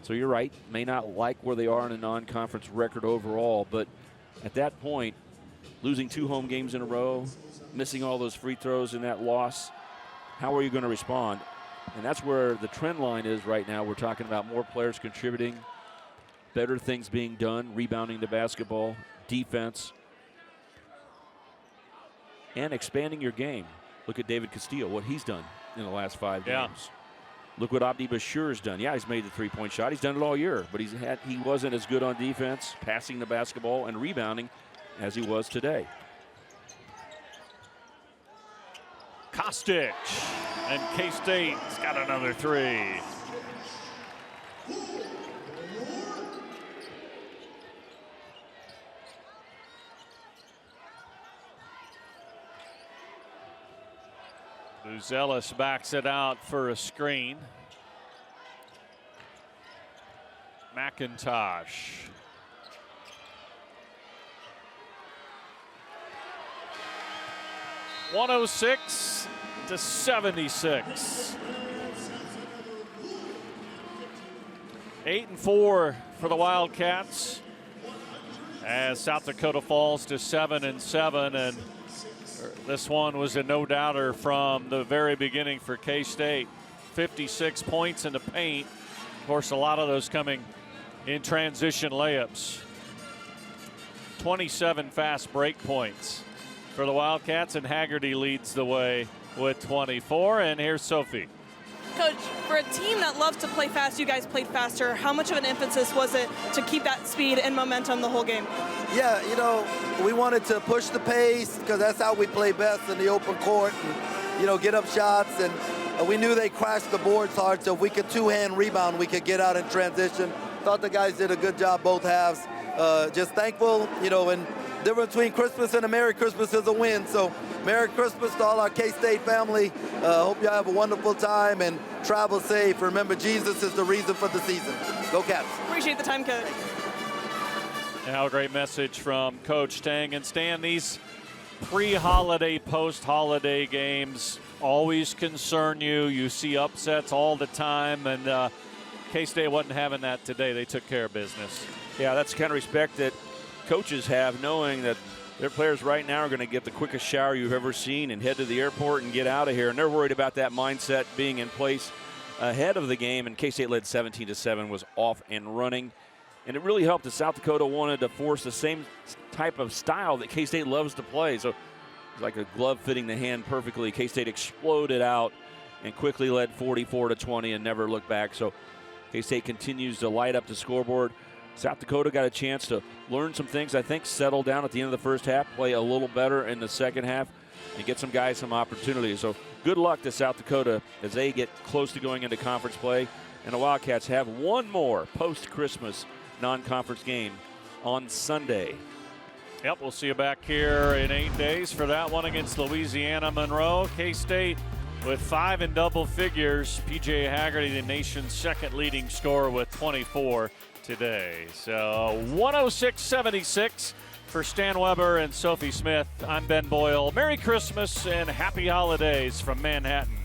So you're right. May not like where they are in a non-conference record overall, but at that point, losing 2 home games in a row, missing all those free throws in that loss, how are you going to respond? And that's where the trend line is right now. We're talking about more players contributing, better things being done, rebounding the basketball, defense, and expanding your game. Look at David Castillo, what he's done in the last 5 games. Look what Abdi Bashir's done. Yeah, he's made the 3-point shot. He's done it all year, but he wasn't as good on defense, passing the basketball and rebounding as he was today. Kostic, and K-State's got another 3. Buzelis backs it out for a screen. McIntosh. (106-76). 8-4 for the Wildcats as South Dakota falls to 7-7, and this one was a no-doubter from the very beginning for K-State. 56 points in the paint. Of course, a lot of those coming in transition layups. 27 fast break points for the Wildcats, and Haggerty leads the way with 24. And here's Sophie. Coach, for a team that loves to play fast, you guys played faster. How much of an emphasis was it to keep that speed and momentum the whole game? Yeah, you know, we wanted to push the pace because that's how we play best in the open court and, you know, get up shots. And we knew they crashed the boards hard, so if we could 2-hand rebound, we could get out in transition. Thought the guys did a good job both halves. Just thankful, you know, and the difference between Christmas and a Merry Christmas is a win. So Merry Christmas to all our K-State family. Hope you have a wonderful time and travel safe. Remember, Jesus is the reason for the season. Go Cats. Appreciate the time, Coach. Now a great message from Coach Tang. And Stan, these pre-holiday, post-holiday games always concern you. You see upsets all the time, and K-State wasn't having that today. They took care of business. Yeah, that's the kind of respect that coaches have, knowing that their players right now are going to get the quickest shower you've ever seen and head to the airport and get out of here. And they're worried about that mindset being in place ahead of the game. And K-State led 17-7, was off and running. And it really helped that South Dakota wanted to force the same type of style that K-State loves to play. So it's like a glove fitting the hand perfectly. K-State exploded out and quickly led 44-20 and never looked back. So K-State continues to light up the scoreboard. South Dakota got a chance to learn some things, I think, settle down at the end of the first half, play a little better in the second half, and get some guys some opportunities. So good luck to South Dakota as they get close to going into conference play. And the Wildcats have one more post-Christmas non-conference game on Sunday. Yep, we'll see you back here in 8 days for that one against Louisiana Monroe. K-State with 5 in double figures. P.J. Haggerty, the nation's second leading scorer, with 24 today. So 106-76 for Stan Weber and Sophie Smith. I'm Ben Boyle. Merry Christmas and happy holidays from Manhattan.